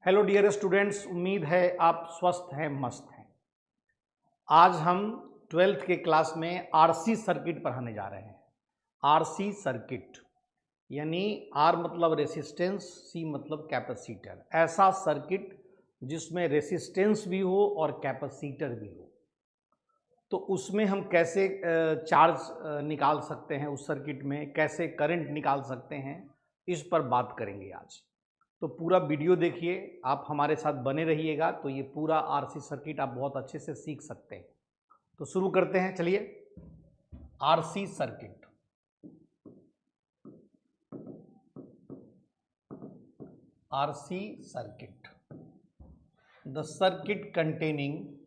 Hello dear students, उम्मीद है आप स्वस्थ हैं, मस्त हैं। आज हम 12th के क्लास में आरसी सर्किट पढ़ाने जा रहे हैं। आरसी सर्किट यानी आर मतलब रेसिस्टेंस, सी मतलब कैपेसिटर। ऐसा सर्किट जिसमें रेसिस्टेंस भी हो और कैपेसिटर भी हो, तो उसमें हम कैसे चार्ज निकाल सकते हैं, उस सर्किट में कैसे करंट निकाल सकते हैं, इस पर बात करेंगे आज। तो पूरा वीडियो देखिए, आप हमारे साथ बने रहिएगा, तो ये पूरा आरसी सर्किट आप बहुत अच्छे से सीख सकते हैं। तो शुरू करते हैं, चलिए। RC circuit, RC circuit, the circuit containing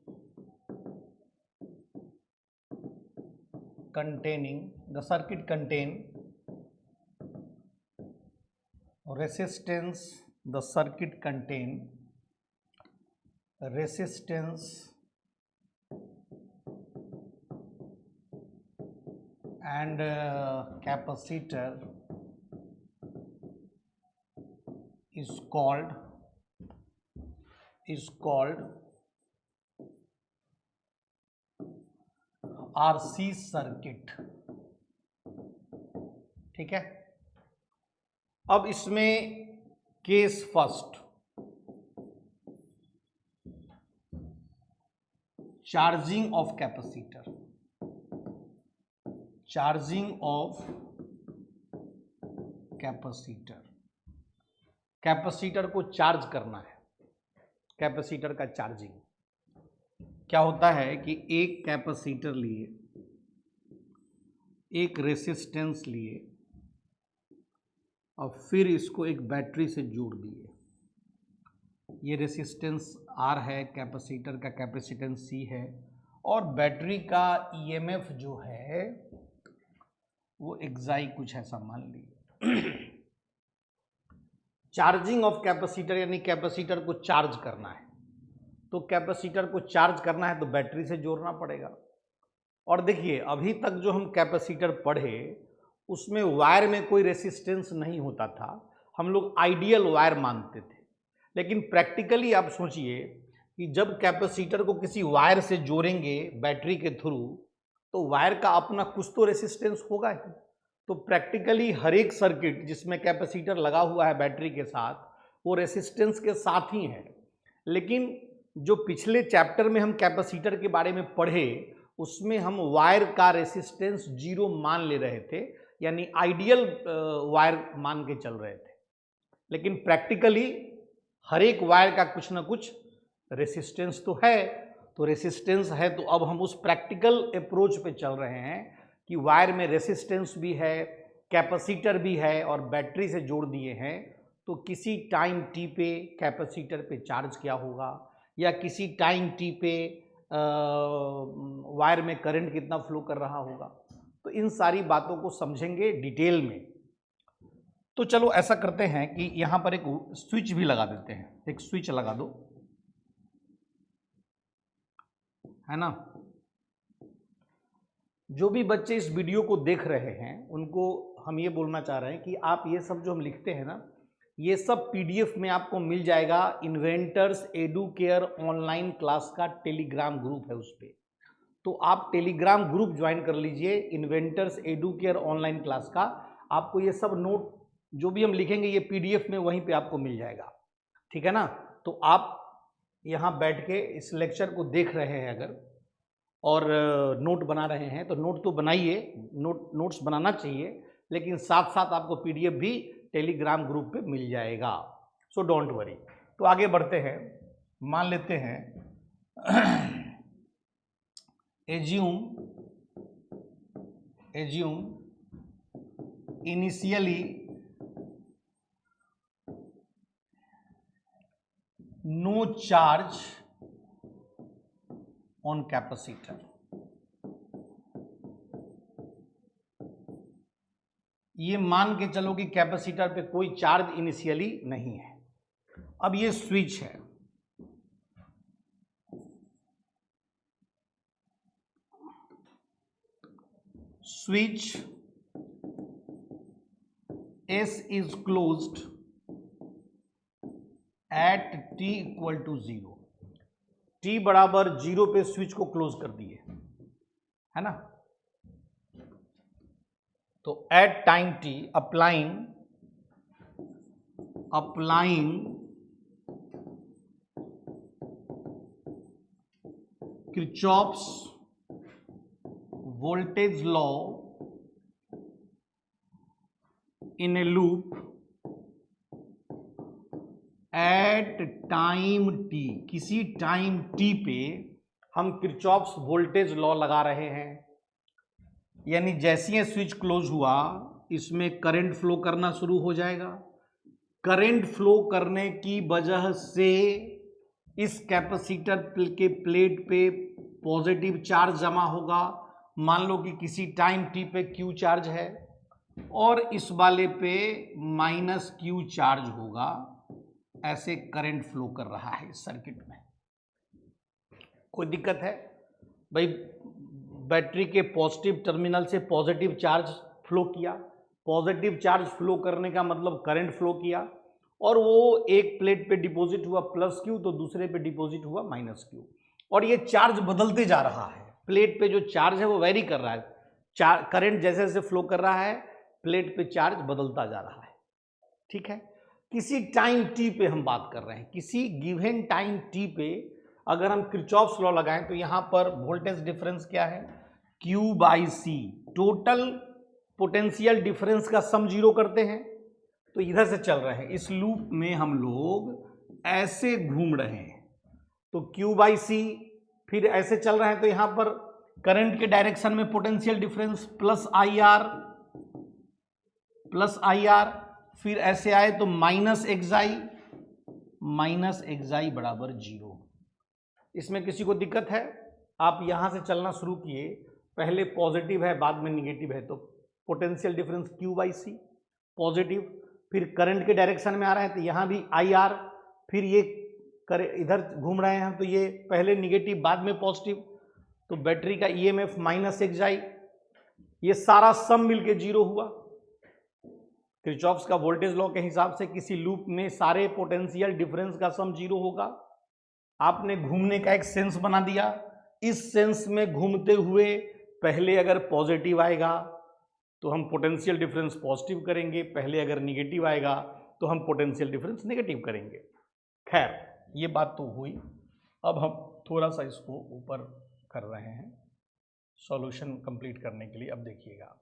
the circuit contain resistance, the circuit contain resistance and capacitor is called RC circuit. ठीक है, अब इसमें case first, charging of capacitor, charging of capacitor. Capacitor को चार्ज करना है। Capacitor का charging क्या होता है कि एक कैपेसिटर लिए, एक रेसिस्टेंस लिए और फिर इसको एक बैटरी से जोड़ दिए। ये रेसिस्टेंस R है, कैपेसिटर का कैपेसिटेंस C है, और बैटरी का EMF जो है वो एक्साई कुछ ऐसा मान लीजिए। चार्जिंग ऑफ कैपेसिटर यानी कैपेसिटर को चार्ज करना है। तो कैपेसिटर को चार्ज करना है तो बैटरी से जोड़ना पड़ेगा। और देखिए, अभी तक जो हम कैपेसिटर पढ़े उसमें वायर में कोई रेसिस्टेंस नहीं होता था, हम लोग आइडियल वायर मानते थे। लेकिन प्रैक्टिकली आप सोचिए कि जब कैपेसिटर को किसी वायर से जोड़ेंगे बैटरी के थ्रू, तो वायर का अपना कुछ तो रेसिस्टेंस होगा ही। तो प्रैक्टिकली हर एक सर्किट जिसमें कैपेसिटर लगा हुआ है बैटरी के साथ, वो रेसिस्टेंस के साथ ही है। लेकिन जो पिछले चैप्टर में हम कैपेसिटर के बारे में पढ़े, उसमें हम वायर का रेसिस्टेंस 0 मान ले रहे थे, यानी आइडियल वायर मान के चल रहे थे। लेकिन प्रैक्टिकली हर एक वायर का कुछ ना कुछ रेसिस्टेंस तो है। तो रेसिस्टेंस है तो अब हम उस प्रैक्टिकल अप्रोच पे चल रहे हैं कि वायर में रेसिस्टेंस भी है, कैपेसिटर भी है और बैटरी से जोड़ दिए हैं। तो किसी टाइम टी पे कैपेसिटर पे चार्ज क्या होगा, या किसी टाइम टी पे वायर में करंट कितना फ्लो कर रहा होगा, तो इन सारी बातों को समझेंगे डिटेल में। तो चलो ऐसा करते हैं कि यहाँ पर एक स्विच भी लगा देते हैं। एक स्विच लगा दो, है ना। जो भी बच्चे इस वीडियो को देख रहे हैं उनको हम ये बोलना चाह रहे हैं कि आप ये सब जो हम लिखते हैं ना, ये सब PDF में आपको मिल जाएगा। इन्वेंटर्स एडुकेयर ऑनलाइन क्लास का टेलीग्राम ग्रुप है, उस पर। तो आप टेलीग्राम ग्रुप ज्वाइन कर लीजिए, इन्वेंटर्स एडुकेयर ऑनलाइन क्लास का। आपको ये सब नोट जो भी हम लिखेंगे ये PDF में वहीं पे आपको मिल जाएगा। ठीक है ना। तो आप यहाँ बैठ के इस लेक्चर को देख रहे हैं अगर, और नोट बना रहे हैं, तो नोट तो बनाइए, नोट्स बनाना चाहिए, लेकिन साथ साथ आपको PDF भी टेलीग्राम ग्रुप पे मिल जाएगा। So don't worry. तो आगे बढ़ते हैं। मान लेते हैं assume initially no charge on capacitor. ये मान के चलो कि कैपेसिटर पे कोई चार्ज इनिशियली नहीं है। अब ये स्विच है, switch S is closed at t equal to 0, t बराबर 0 पे स्विच को क्लोज कर दिए, है ना। तो at time t applying Kirchhoff's voltage law in a loop at time t, किसी टाइम t पे हम किरचॉफ्स वोल्टेज लॉ लगा रहे हैं, यानी जैसे ही स्विच क्लोज हुआ इसमें करंट फ्लो करना शुरू हो जाएगा। करंट फ्लो करने की वजह से इस कैपेसिटर के प्लेट पे पॉजिटिव चार्ज जमा होगा। मान लो कि किसी टाइम t पे q चार्ज है और इस वाले पे माइनस q चार्ज होगा, ऐसे करंट फ्लो कर रहा है इस सर्किट में। कोई दिक्कत है भाई? बैटरी के पॉजिटिव टर्मिनल से पॉजिटिव चार्ज फ्लो किया, पॉजिटिव चार्ज फ्लो करने का मतलब करंट फ्लो किया, और वो एक प्लेट पे डिपॉजिट हुआ प्लस क्यू तो दूसरे पे डिपॉजिट हुआ माइनस क्यू, और ये चार्ज बदलते जा रहा है। प्लेट पे जो चार्ज है वो वेरी कर रहा है, करंट जैसे जैसे फ्लो कर रहा है प्लेट पे चार्ज बदलता जा रहा है, ठीक है। किसी टाइम t पे हम बात कर रहे हैं, किसी गिवन टाइम t पे अगर हम किरचॉफ्स लॉ लगाएं तो यहां पर वोल्टेज डिफरेंस क्या है? Q by C, total potential difference का सम जीरो करते हैं। तो इधर से चल रहे हैं, इस लूप में हम लोग ऐसे घूम रहे हैं, तो Q बाई सी, फिर ऐसे चल रहे हैं तो यहां पर करंट के डायरेक्शन में potential difference plus I R, फिर ऐसे आए तो माइनस एक्साई बराबर 0। इसमें किसी को दिक्कत है? आप यहां से चलना शुरू किए, पहले पॉजिटिव है बाद में निगेटिव है, तो potential difference Q by C positive, फिर करंट के डायरेक्शन में आ रहे हैं तो यहां भी IR, फिर ये इधर घूम रहे हैं तो ये पहले निगेटिव बाद में पॉजिटिव, तो बैटरी का EMF माइनस एक्साई, ये सारा सम मिलके 0 हुआ। किरचॉफ्स का वोल्टेज लॉ के हिसाब से किसी लूप में सारे पोटेंशियल डिफरेंस का सम 0 होगा। आपने घूमने का एक सेंस बना दिया, इस सेंस में घूमते हुए पहले अगर पॉजिटिव आएगा तो हम पोटेंशियल डिफरेंस पॉजिटिव करेंगे, पहले अगर निगेटिव आएगा तो हम पोटेंशियल डिफरेंस नेगेटिव करेंगे। खैर ये बात तो हुई, अब हम थोड़ा सा इसको ऊपर कर रहे हैं सॉल्यूशन कंप्लीट करने के लिए। अब देखिएगा,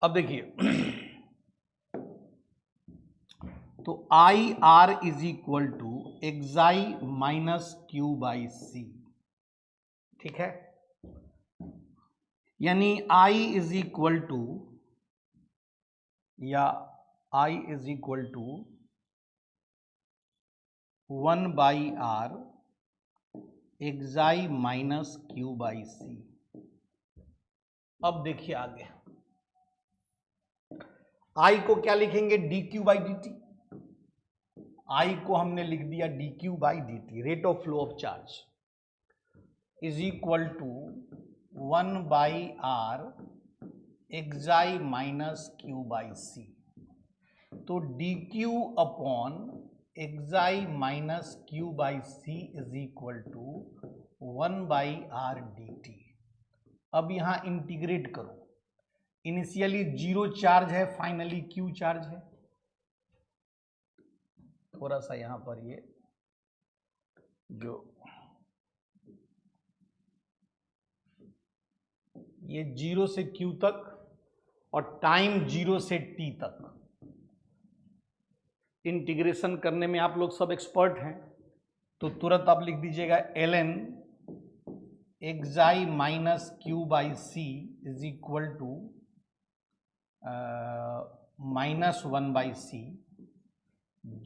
अब देखिए तो I R is equal to xi minus Q by C, ठीक है। यानी I इज इक्वल टू, या I is equal to 1 by R xi minus Q by C. अब देखिए आगे, I को क्या लिखेंगे? dq by dt। I को हमने लिख दिया dq by dt, rate of flow of charge, is equal to 1 by R xi minus Q by C. तो dq upon xi minus Q by C is equal to 1 by R dt। अब यहां integrate करो, initially 0 charge है, finally q charge है। थोड़ा सा यहां पर ये जो ये 0 से q तक और टाइम 0 से t तक इंटीग्रेशन करने में आप लोग सब एक्सपर्ट हैं, तो तुरंत आप लिख दीजिएगा ln xi minus Q by C is equal to minus 1 by C,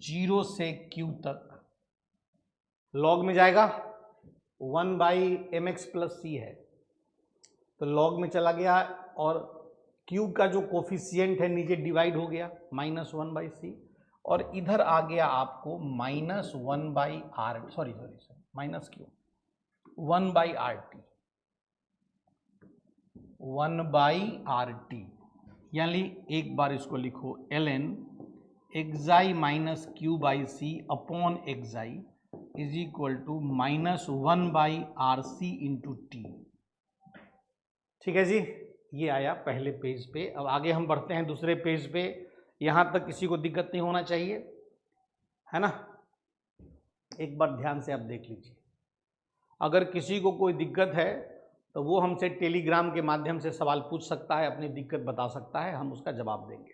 0 से q तक, लॉग में जाएगा 1 by M X plus C है तो लॉग में चला गया, और q का जो कोफिशियंट है नीचे डिवाइड हो गया माइनस 1 बाई सी, और इधर आ गया आपको minus 1 by R, sorry minus Q 1 by R t, 1 by R t, यानी एक बार इसको लिखो ln xi minus Q by C upon xi is equal to -1 by R C into t. ठीक है जी, ये आया पहले पेज पे। अब आगे हम बढ़ते हैं दूसरे पेज पे। यहां तक किसी को दिक्कत नहीं होना चाहिए, है ना। एक बार ध्यान से आप देख लीजिए, अगर किसी को कोई दिक्कत है तो वो हमसे टेलीग्राम के माध्यम से सवाल पूछ सकता है, अपनी दिक्कत बता सकता है, हम उसका जवाब देंगे।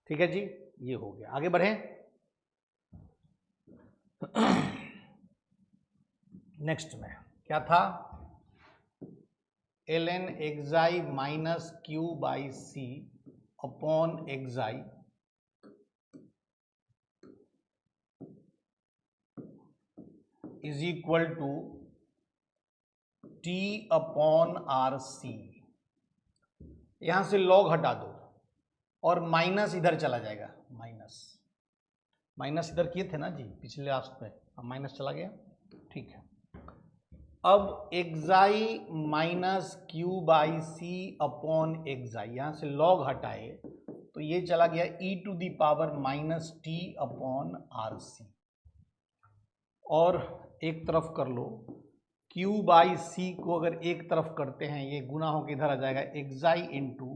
ठीक है जी, ये हो गया। आगे बढ़ें। नेक्स्ट में क्या था, ln xi minus Q by C upon xi is equal to t upon R C. यहां से लॉग हटा दो और माइनस इधर चला जाएगा, माइनस इधर किए थे ना जी पिछले लास्ट में, अब माइनस चला गया। ठीक है, अब xi minus Q by C upon xi, यहां से लॉग हटाए तो ये चला गया e to the power minus t upon R C. और एक तरफ कर लो, q बाई सी को अगर एक तरफ करते हैं ये गुना होकर इधर आ जाएगा xi into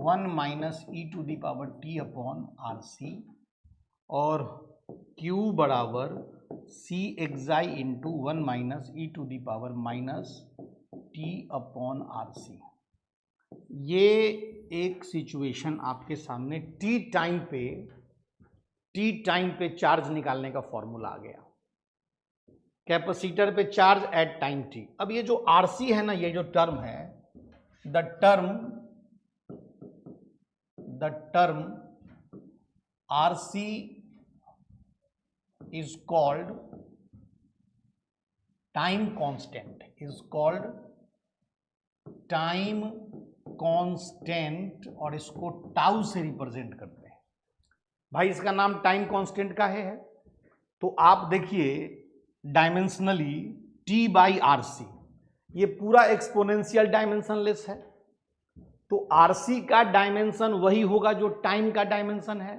1 minus e to the power t upon R C, और q बराबर C xi into 1 minus e to the power minus t upon R C. ये एक सिचुएशन आपके सामने टी टाइम पे चार्ज निकालने का फॉर्मूला आ गया, कैपेसिटर पे चार्ज एट टाइम टी। अब ये जो आरसी है ना, ये जो टर्म है, the term RC is called time constant, और इसको टाउ से रिप्रेजेंट करते हैं। भाई इसका नाम टाइम कांस्टेंट का है, तो आप देखिए dimensionally t by R C, ये पूरा एक्सपोनेंशियल डायमेंशनलेस है, तो आरसी का डायमेंशन वही होगा जो टाइम का डायमेंशन है,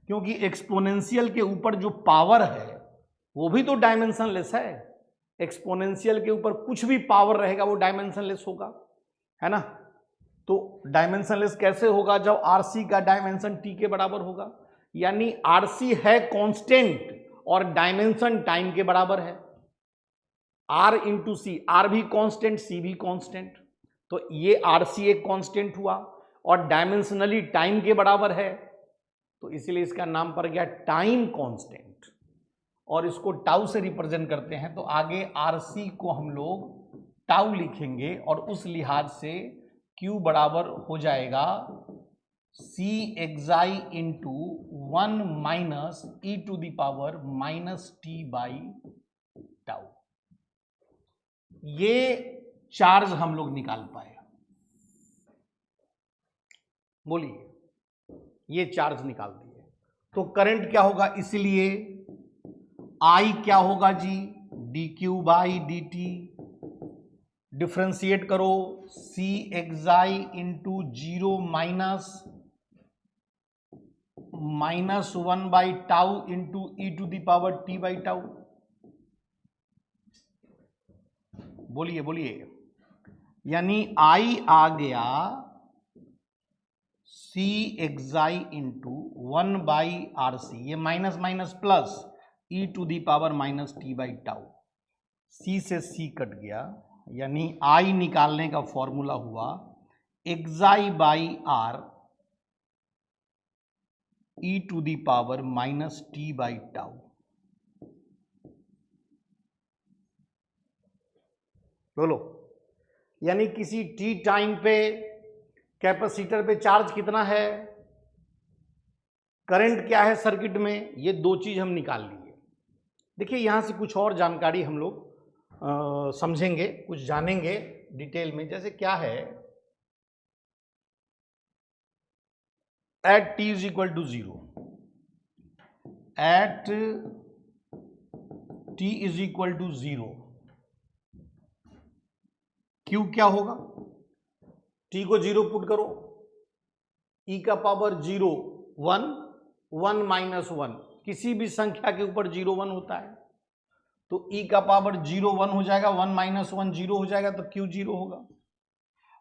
क्योंकि एक्सपोनेंशियल के ऊपर जो पावर है वो भी तो डायमेंशनलेस है। एक्सपोनेंशियल के ऊपर कुछ भी पावर रहेगा वो डायमेंशनलेस होगा, है ना। तो डायमेंशनलेस कैसे होगा, जब आरसी का डायमेंशन टी के बराबर होगा, यानी आरसी है कांस्टेंट और डायमेंशन टाइम के बराबर है। आर इंटू सी, आर भी कांस्टेंट सी भी कांस्टेंट, तो ये आरसी एक कांस्टेंट हुआ और डायमेंशनली टाइम के बराबर है, तो इसलिए इसका नाम पड़ गया टाइम कांस्टेंट, और इसको टाउ से रिप्रेजेंट करते हैं। तो आगे आरसी को हम लोग टाउ लिखेंगे और उस लिहाज से Q बराबर हो जाएगा C एक्साई into 1 minus e to the power minus t by tau. ये चार्ज हम लोग निकाल पाए, बोलिए, ये चार्ज निकाल दिए। तो करंट क्या होगा, इसलिए I क्या होगा जी, d Q by d t, differentiate करो, C एक्साई into 0 minus 1 by tau into e to the power t by tau. बोलिए बोलिए, यानी I आ गया C एक्साई into 1 by R C, ये minus minus plus e to the power minus t by tau, C से C cut गया, यानी I निकालने का फॉर्मूला हुआ xi by R e to the power minus t by tau. बोलो, यानी किसी टी टाइम पे कैपेसिटर पे चार्ज कितना है, करंट क्या है सर्किट में, ये दो चीज हम निकाल लिए। देखिए यहां से कुछ और जानकारी हम लोग समझेंगे, कुछ जानेंगे डिटेल में। जैसे क्या है, at t is equal to 0, at t is equal to 0, Q क्या होगा, टी को 0 पुट करो, ई का पावर 0 1 1 माइनस 1, किसी भी संख्या के ऊपर 0 1 होता है, तो ई का पावर 0 1 हो जाएगा, 1 माइनस 1 0 हो जाएगा, तो क्यू 0 होगा।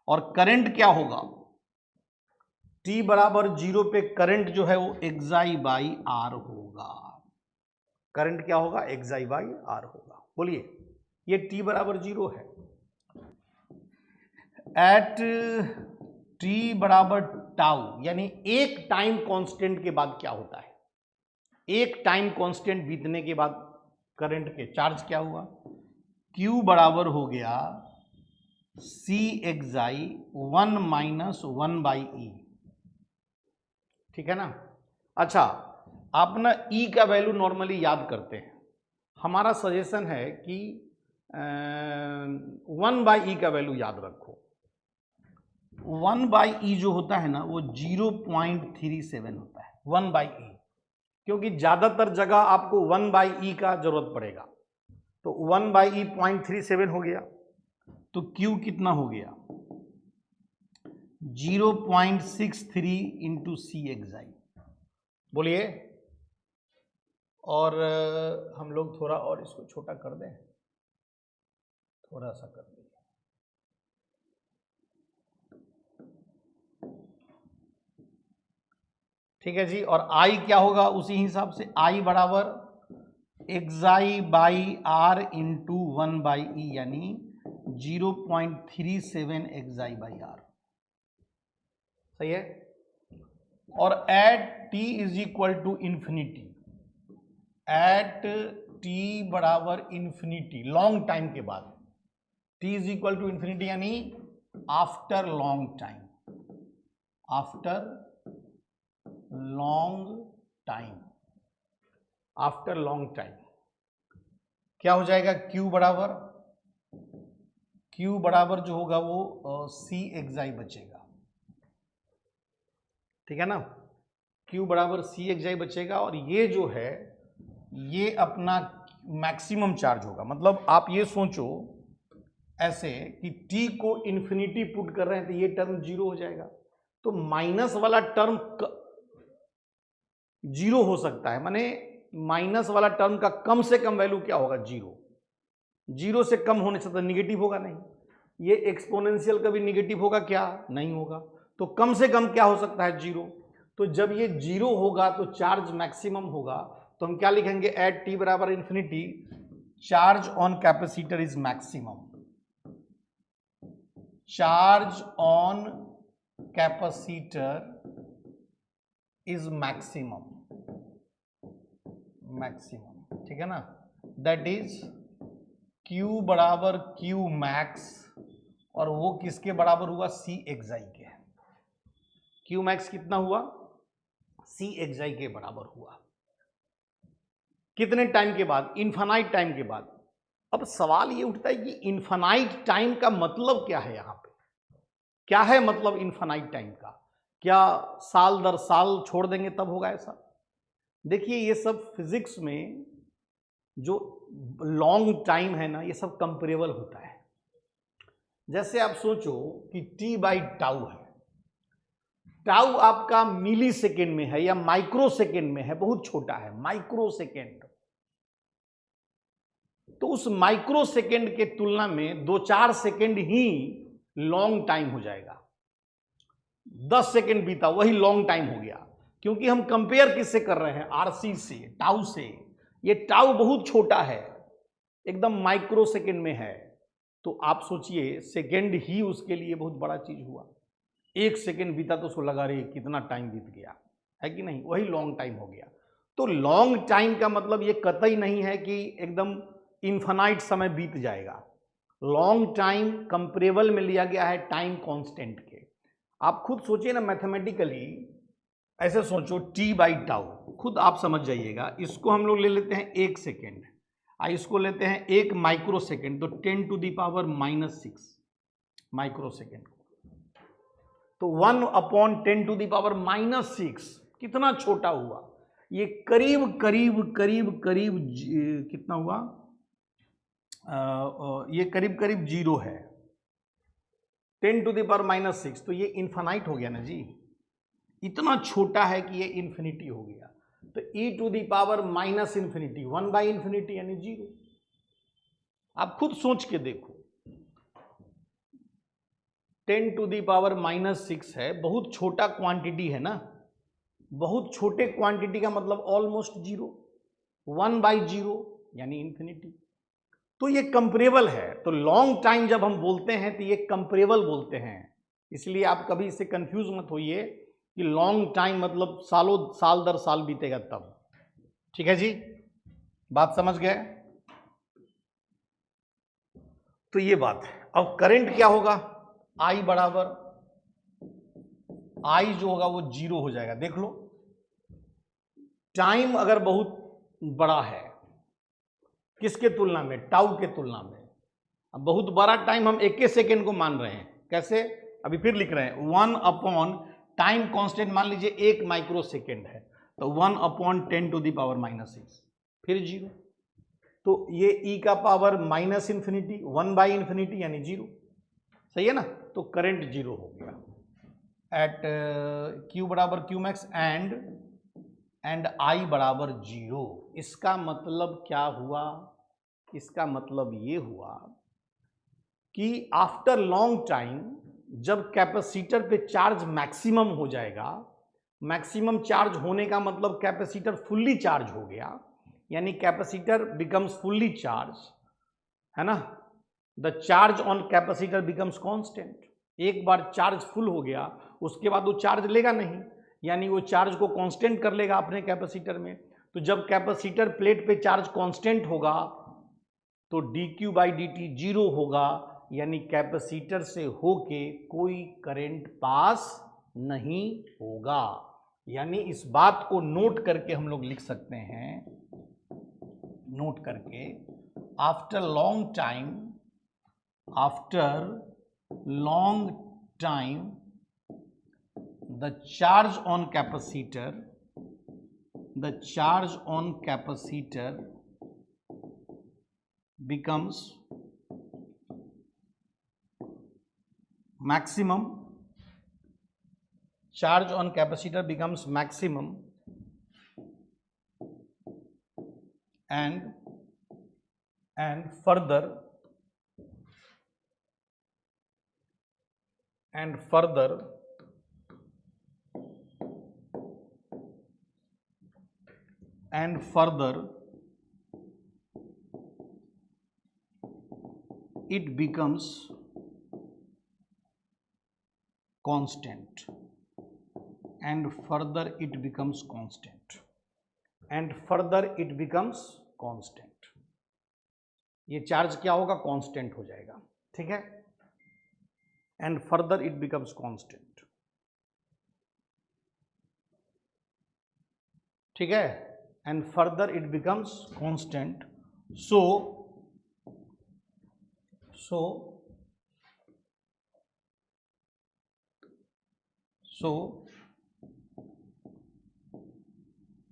और करंट क्या होगा, t बराबर 0 पे करंट जो है वो एक्साई बाई आर होगा। करंट क्या होगा, एक्साई बाई आर होगा। बोलिए, ये t बराबर 0 है। एट t बराबर टाउ, यानी एक टाइम कांस्टेंट के बाद क्या होता है, एक टाइम कांस्टेंट बीतने के बाद करंट के चार्ज क्या हुआ, q बराबर हो गया c एक्साई 1 माइनस 1 बाई ई। ठीक है ना। अच्छा, आप ना ई का वैल्यू नॉर्मली याद करते हैं, हमारा सजेशन है कि 1 बाई ई का वैल्यू याद रखो। 1 बाई ई जो होता है ना वो 0.37 होता है, 1 बाई ई, क्योंकि ज्यादातर जगह आपको 1 बाई ई का जरूरत पड़ेगा। तो 1 बाई ई 0.37 हो गया, तो क्यू कितना हो गया 0.63 इंटू सी एक्साई। बोलिए, और हम लोग थोड़ा और इसको छोटा कर दें, थोड़ा सा कर दें। ठीक है जी। और आई क्या होगा उसी हिसाब से, आई बराबर xi by R into 1 by e, यानी 0.37 एक्साई बाई आर। सही है। और at t is equal to infinity, at t बराबर इंफिनिटी, लॉन्ग टाइम के बाद, t is equal to infinity यानी after long time, after long time, after long time क्या हो जाएगा, Q बराबर, Q बराबर जो होगा वो C एक्साई बचेगा। ठीक है ना, Q बराबर C एक्साई बचेगा। और ये जो है ये अपना मैक्सिमम चार्ज होगा। मतलब आप ये सोचो ऐसे कि t को इन्फिनिटी पुट कर रहे हैं तो ये टर्म 0 हो जाएगा, तो माइनस वाला टर्म 0 हो सकता है, माने माइनस वाला टर्म का कम से कम वैल्यू क्या होगा, 0। 0 से कम होने से तो निगेटिव होगा नहीं, ये एक्सपोनेंशियल कभी निगेटिव होगा क्या, नहीं होगा। तो कम से कम क्या हो सकता है, 0। तो जब ये 0 होगा तो चार्ज मैक्सिमम होगा, तो हम क्या लिखेंगे, एट t बराबर infinity charge on capacitor is maximum, charge on capacitor is maximum, maximum. ठीक है ना, दैट इज Q बराबर Q मैक्स, और वो किसके बराबर हुआ, C एक्साई के। Q मैक्स कितना हुआ, C एक्साई के बराबर हुआ। कितने टाइम के बाद, इनफाइनाइट टाइम के बाद। अब सवाल ये उठता है कि इनफाइनाइट टाइम का मतलब क्या है, यहां पे क्या है मतलब इनफाइनाइट टाइम का, क्या साल दर साल छोड़ देंगे तब होगा ऐसा। देखिए ये सब फिजिक्स में जो लॉन्ग टाइम है ना, ये सब कंपेरेबल होता है। जैसे आप सोचो कि t बाई टाउ है, टाउ आपका मिली सेकेंड में है या माइक्रो सेकेंड में है, बहुत छोटा है, माइक्रो सेकेंड। तो उस माइक्रो सेकेंड के तुलना में 2-4 सेकेंड ही लॉन्ग टाइम हो जाएगा। 10 सेकेंड बीता वही लॉन्ग टाइम हो गया, क्योंकि हम कंपेयर किससे कर रहे हैं, आरसी से, टाउ से। ये टाउ बहुत छोटा है, एकदम माइक्रो सेकेंड में है। तो आप सोचिए सेकेंड ही उसके लिए बहुत बड़ा चीज हुआ। 1 सेकेंड बीता तो उसको लगा रही कितना टाइम बीत गया, है कि नहीं, वही लॉन्ग टाइम हो गया। तो लॉन्ग टाइम का मतलब ये कतई नहीं है कि एकदम इन्फिनाइट समय बीत जाएगा। लॉन्ग टाइम कंपेरेबल में लिया गया है टाइम कांस्टेंट के। आप खुद सोचिए ना मैथमेटिकली, ऐसे सोचो t बाई टाउ, खुद आप समझ जाइएगा। इसको हम लोग ले लेते हैं 1 सेकेंड, इसको लेते हैं 1 माइक्रो सेकेंड, तो 10 to the power -6 microsecond. तो 1/10 टू दी पावर -6 कितना छोटा हुआ। ये करीब करीब करीब करीब कितना हुआ, ये करीब करीब 0 है, 10 टू दी पावर -6। तो ये इन्फानाइट हो गया ना जी, इतना छोटा है कि ये इन्फिनिटी हो गया, तो e to the power minus infinity 1/∞ यानी 0। आप खुद सोच के देखो, 10 टू दी पावर -6 है, बहुत छोटा क्वांटिटी है ना, बहुत छोटे क्वांटिटी का मतलब ऑलमोस्ट 0, 1/0 यानी इन्फिनिटी। तो ये कंपेरेबल है, तो लॉन्ग टाइम जब हम बोलते हैं तो ये कंपेरेबल बोलते हैं, इसलिए आप कभी इससे कंफ्यूज मत होइए कि लॉन्ग टाइम मतलब सालों साल दर साल बीतेगा तब। ठीक है जी, बात समझ गए? तो ये बात है। अब करंट क्या होगा, I बराबर I जो होगा वो 0 हो जाएगा। देख लो, टाइम अगर बहुत बड़ा है, किसके तुलना में, टाउ के तुलना में। अब बहुत बड़ा टाइम हम 1 सेकेंड को मान रहे हैं, कैसे, अभी फिर लिख रहे हैं 1/, टाइम कांस्टेंट मान लीजिए 1 माइक्रो सेकेंड है, तो 1/10 टू दी पावर -6, फिर 0। तो ये e का पावर -∞, 1/∞ यानी 0, सही है ना। तो करंट 0 हो गया एट Q बराबर Q मैक्स एंड I बराबर 0। इसका मतलब क्या हुआ, इसका मतलब ये हुआ कि आफ्टर लॉन्ग टाइम जब कैपेसिटर पे चार्ज मैक्सिमम हो जाएगा, मैक्सिमम चार्ज होने का मतलब कैपेसिटर फुल्ली चार्ज हो गया, यानी कैपेसिटर बिकम्स फुल्ली चार्ज, है ना। The charge on capacitor becomes constant. एक बार चार्ज फुल हो गया उसके बाद वो चार्ज लेगा नहीं, यानी वो चार्ज को कांस्टेंट कर लेगा अपने कैपेसिटर में। तो जब कैपेसिटर प्लेट पे चार्ज कांस्टेंट होगा तो dQ/dt 0 होगा, यानी कैपेसिटर से होके कोई करंट पास नहीं होगा। यानी इस बात को नोट करके हम लोग लिख सकते हैं, नोट करके, after long time the charge on capacitor becomes maximum, charge on capacitor becomes maximum and further it becomes constant, and further it becomes constant, ये चार्ज क्या होगा, कांस्टेंट हो जाएगा। ठीक है, and further it becomes constant. ठीक है, and further it becomes constant. So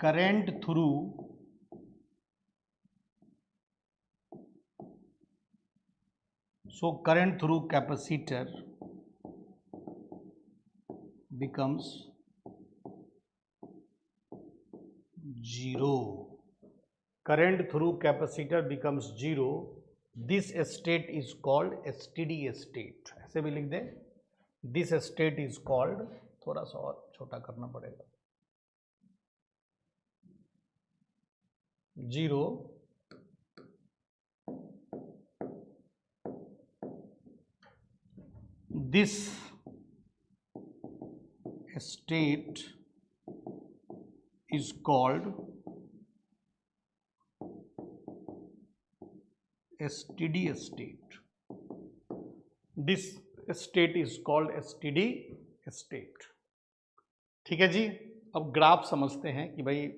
current through capacitor becomes 0. Current through capacitor becomes 0. This state is called steady state। ऐसे भी लिख दे, this state is called, थोड़ा सा और छोटा करना पड़ेगा, 0 this state is called a steady state। This state is called a steady state। ठीक है जी। अब ग्राफ समझते हैं कि भाई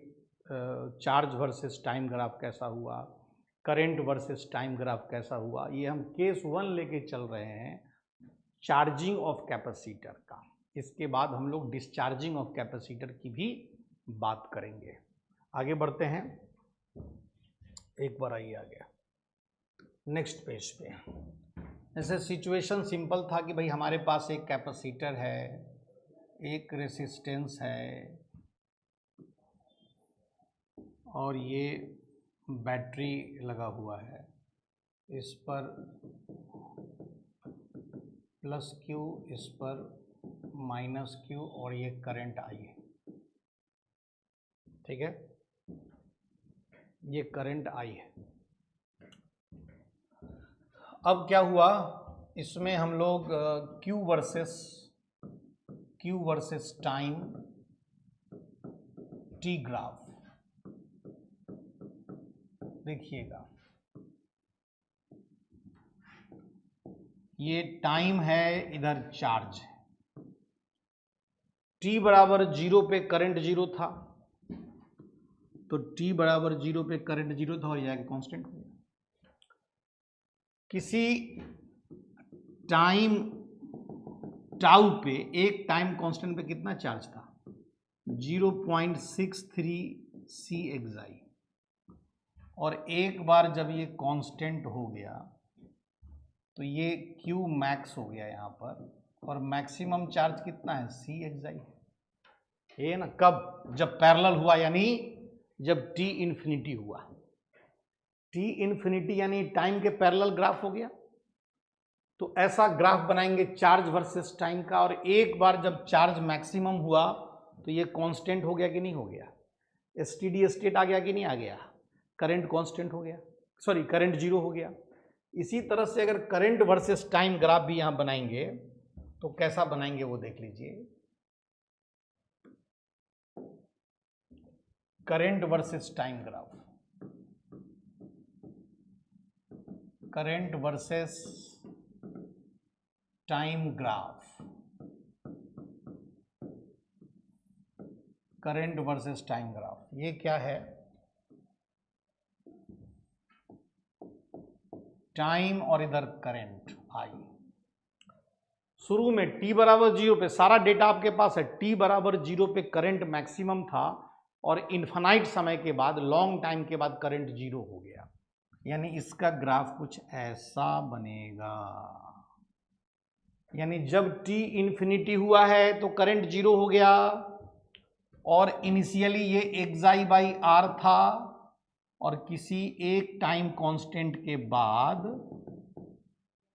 चार्ज वर्सेस टाइम ग्राफ कैसा हुआ, करंट वर्सेस टाइम ग्राफ कैसा हुआ। ये हम केस 1 लेके चल रहे हैं चार्जिंग ऑफ कैपेसिटर का। इसके बाद हम लोग डिस्चार्जिंग ऑफ कैपेसिटर की भी बात करेंगे। आगे बढ़ते हैं, एक बार आइए आगे नेक्स्ट पेज पे। जैसे सिचुएशन सिंपल था कि भाई हमारे पास एक कैपेसिटर है, एक रेसिस्टेंस है और ये बैटरी लगा हुआ है, इस पर प्लस क्यू, इस पर माइनस क्यू, और ये करंट आई है, ठीक है, ये करंट आई है। अब क्या हुआ, इसमें हम लोग Q versus time T graph देखिएगा। ये टाइम है, इधर चार्ज है। t बराबर 0 पे करंट 0 था, तो t बराबर 0 पे करंट 0 था और यह कांस्टेंट हो गया। किसी टाइम टाउ पे, एक टाइम कांस्टेंट पे कितना चार्ज था, 0.63 सी एक्साई, और एक बार जब ये कांस्टेंट हो गया तो ये Q मैक्स हो गया यहाँ पर, और मैक्सिमम चार्ज कितना है, सी एक्साई, ये ना, कब, जब पैरेलल हुआ, यानी जब t इन्फिनिटी हुआ। t इन्फिनिटी यानी टाइम के पैरेलल ग्राफ हो गया। तो ऐसा ग्राफ बनाएंगे चार्ज वर्सेस टाइम का, और एक बार जब चार्ज मैक्सिमम हुआ तो ये कांस्टेंट हो गया कि नहीं हो गया, स्टेडी स्टेट आ गया कि नहीं आ गया, करंट कांस्टेंट हो गया, सॉरी करंट जीरो हो गया। इसी तरह से अगर करंट वर्सेस टाइम ग्राफ भी यहां बनाएंगे तो कैसा बनाएंगे वो देख लीजिए। Current versus time graph, current versus time graph, current versus time graph, ये क्या है, टाइम और इधर करंट आई। शुरू में t बराबर 0 पे, सारा डेटा आपके पास है, t बराबर 0 पे करंट मैक्सिमम था, और इन्फिनाइट समय के बाद, लॉन्ग टाइम के बाद करंट 0 हो गया, यानी इसका ग्राफ कुछ ऐसा बनेगा। यानी जब t इन्फिनिटी हुआ है तो करंट 0 हो गया, और इनिशियली ये एक्साई बाई आर था, और किसी एक टाइम कांस्टेंट के बाद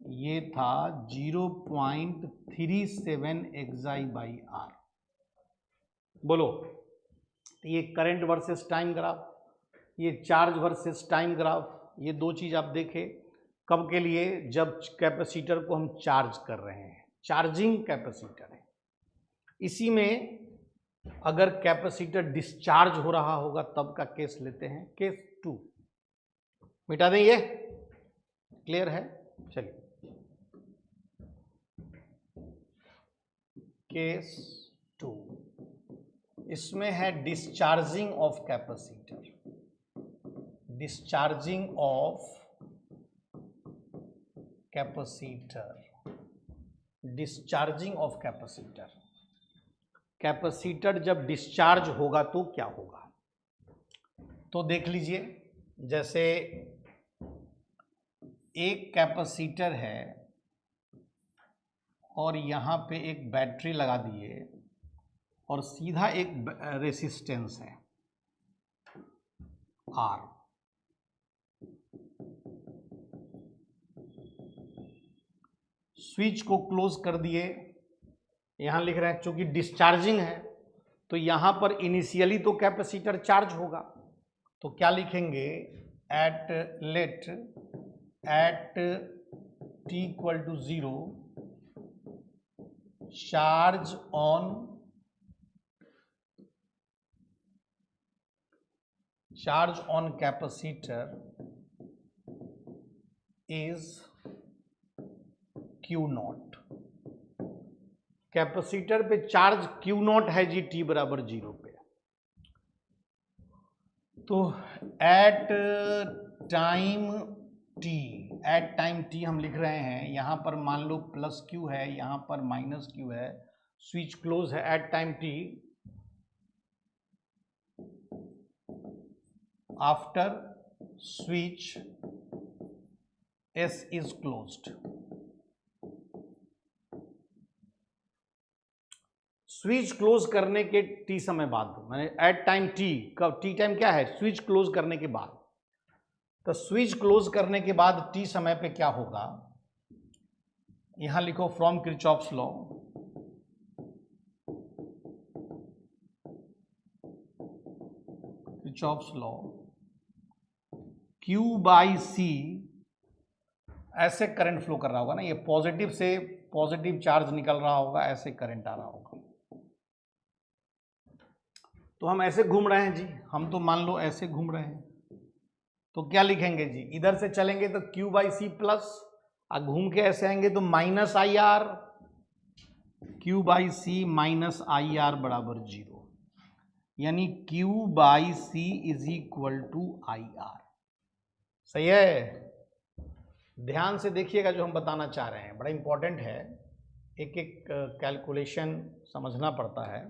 ये था 0.37 एक्साई बाई आर। बोलो, ये करंट वर्सेस टाइम ग्राफ, ये चार्ज वर्सेस टाइम ग्राफ, ये दो चीज आप देखें कब के लिए, जब कैपेसिटर को हम चार्ज कर रहे हैं, चार्जिंग कैपेसिटर है। इसी में अगर कैपेसिटर डिस्चार्ज हो रहा होगा तब का केस लेते हैं, केस 2 मिटा दें, ये क्लियर है। चलिए, केस 2, इसमें है discharging of capacitor, discharging of capacitor, discharging of capacitor. Capacitor जब डिस्चार्ज होगा तो क्या होगा, तो देख लीजिए, जैसे एक कैपेसिटर है और यहां पे एक बैटरी लगा दिए और सीधा एक रेसिस्टेंस है R, स्विच को क्लोज कर दिए, यहां लिख रहे हैं चूंकि डिस्चार्जिंग है तो यहां पर इनिशियली तो कैपेसिटर चार्ज होगा, तो क्या लिखेंगे, at t equal to 0 charge on capacitor is Q nought. Capacitor पे चार्ज Q नॉट है जी, t बराबर 0 पे। तो एट टाइम t हम लिख रहे हैं, यहां पर मान लो प्लस Q है, यहां पर माइनस Q है, स्विच क्लोज है, at time t after switch S is closed, switch close करने के टी समय बाद, मैंने एट टाइम टी, कब टी टाइम क्या है, स्विच क्लोज करने के बाद। तो स्विच क्लोज करने के बाद टी समय पे क्या होगा, यहां लिखो from Kirchhoff's law, Kirchhoff's law, Q by C, ऐसे करंट फ्लो कर रहा होगा ना, ये पॉजिटिव से पॉजिटिव चार्ज निकल रहा होगा, ऐसे करंट आ रहा होगा। तो हम ऐसे घूम रहे हैं जी, हम तो मान लो ऐसे घूम रहे हैं, तो क्या लिखेंगे जी, इधर से चलेंगे तो Q बाई सी प्लस, और घूम के ऐसे आएंगे तो minus I R, Q by C minus I R बराबर 0, यानी Q by C is equal to I R. सही है, ध्यान से देखिएगा जो हम बताना चाह रहे हैं, बड़ा इंपॉर्टेंट है, एक एक कैलकुलेशन समझना पड़ता है।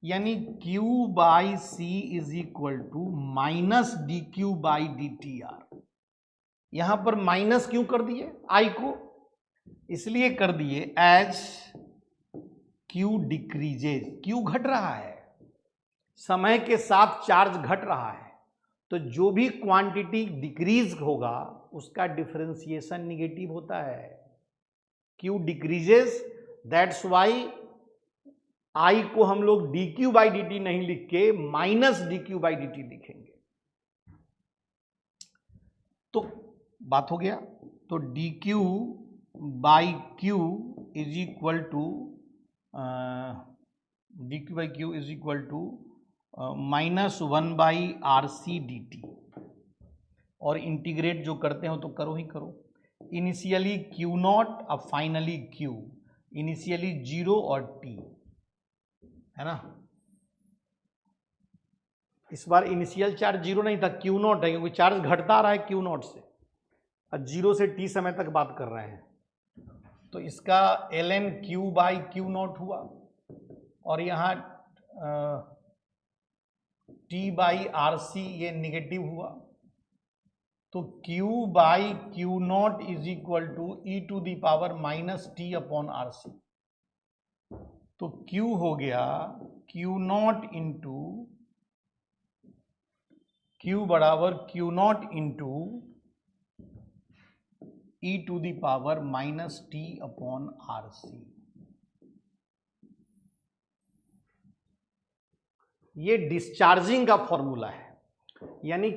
यानी Q by C is equal to minus d Q by d t R. यहां पर माइनस क्यों कर दिए आई को, इसलिए कर दिए एज Q डिक्रीजेज, Q घट रहा है, समय के साथ चार्ज घट रहा है, तो जो भी क्वांटिटी डिक्रीज होगा उसका डिफरेंशिएशन निगेटिव होता है। Q decreases, that's why I को हम लोग d Q by d t नहीं लिख के minus d Q by d t लिखेंगे। तो बात हो गया, तो d Q by Q is equal to d Q by Q is equal to minus 1 by R C d t, और इंटीग्रेट जो करते हो तो करो ही करो, इनिशियली क्यू नॉट अब फाइनली क्यू, इनिशियली 0 और टी, है ना। इस बार इनिशियल चार्ज 0 नहीं था, क्यू नॉट है, क्योंकि चार्ज घटता आ रहा है क्यू नॉट से, और 0 से t समय तक बात कर रहे हैं, तो इसका ln q by Q not हुआ, और यहाँ t बाई आर सी ये निगेटिव हुआ, तो q by Q nought is equal to e to the power minus t upon R C. तो q हो गया क्यू नॉट इंटू q बराबर Q not into e to the power minus t upon R C. ये discharging का formula है, यानी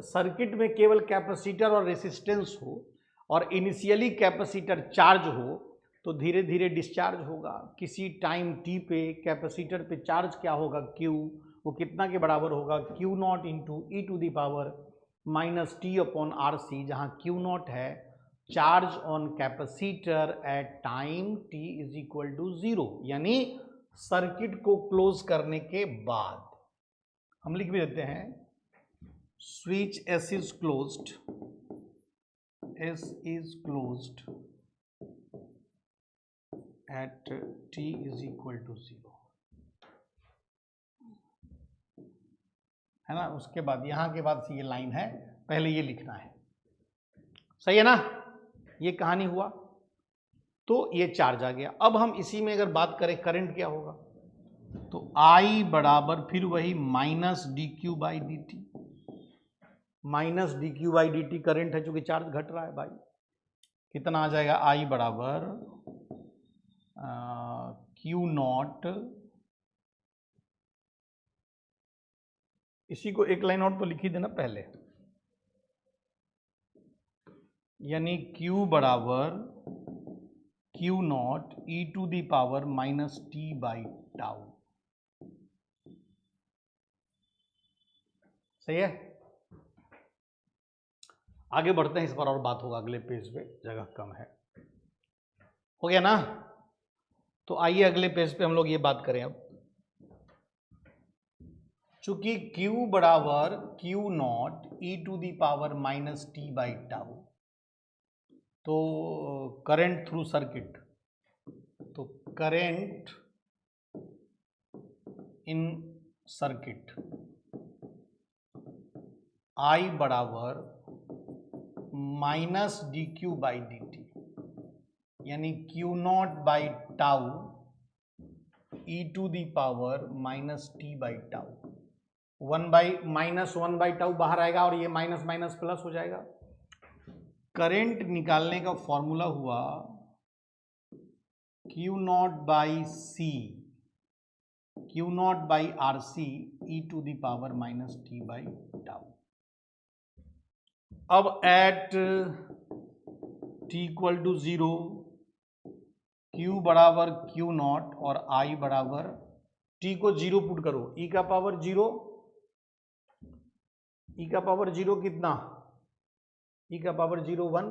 circuit में केवल कैपेसिटर और रेसिस्टेंस हो और इनिशियली कैपेसिटर चार्ज हो तो धीरे धीरे डिस्चार्ज होगा। किसी टाइम t पे कैपेसिटर पे चार्ज क्या होगा Q, वो कितना के बराबर होगा, Q nought into e to the power minus t upon R C, जहाँ Q नॉट है charge on capacitor at time t is equal to 0, यानी सर्किट को क्लोज करने के बाद। हम लिख भी देते हैं switch S is closed, S is closed at t is equal to 0, है ना। उसके बाद यहाँ के बाद से ये लाइन है, पहले ये लिखना है, सही है ना। ये कहानी हुआ, तो ये चार्ज आ गया। अब हम इसी में अगर बात करें करंट क्या होगा, तो I बराबर फिर वही minus d Q by d T, minus d Q by d T current है, चूंकि चार्ज घट रहा है भाई। कितना आ जाएगा, I बराबर क्यू नॉट, इसी को एक लाइन और तो लिख ही देना पहले, यानी Q बराबर Q not e to the power minus t by tau. सही है, आगे बढ़ते हैं, इस बार और बात होगा अगले पेज पे, जगह कम है। हो गया ना, तो आइए अगले पेज पे हम लोग ये बात करें। अब चूंकि Q बराबर Q not e to the power minus t by tau, तो करंट थ्रू सर्किट, तो करंट इन सर्किट I बराबर minus d Q by d t, यानी Q not by tau e to the power minus t by tau, 1 by tau बाहर आएगा और ये minus minus plus हो जाएगा। करंट निकालने का फॉर्मूला हुआ Q not by C, Q not by R C e to the power minus t by tau. अब at t equal to 0 Q बराबर Q नॉट और I बराबर t को 0 पुट करो, e का पावर 0, e का power 0 कितना, e का पावर 0 1,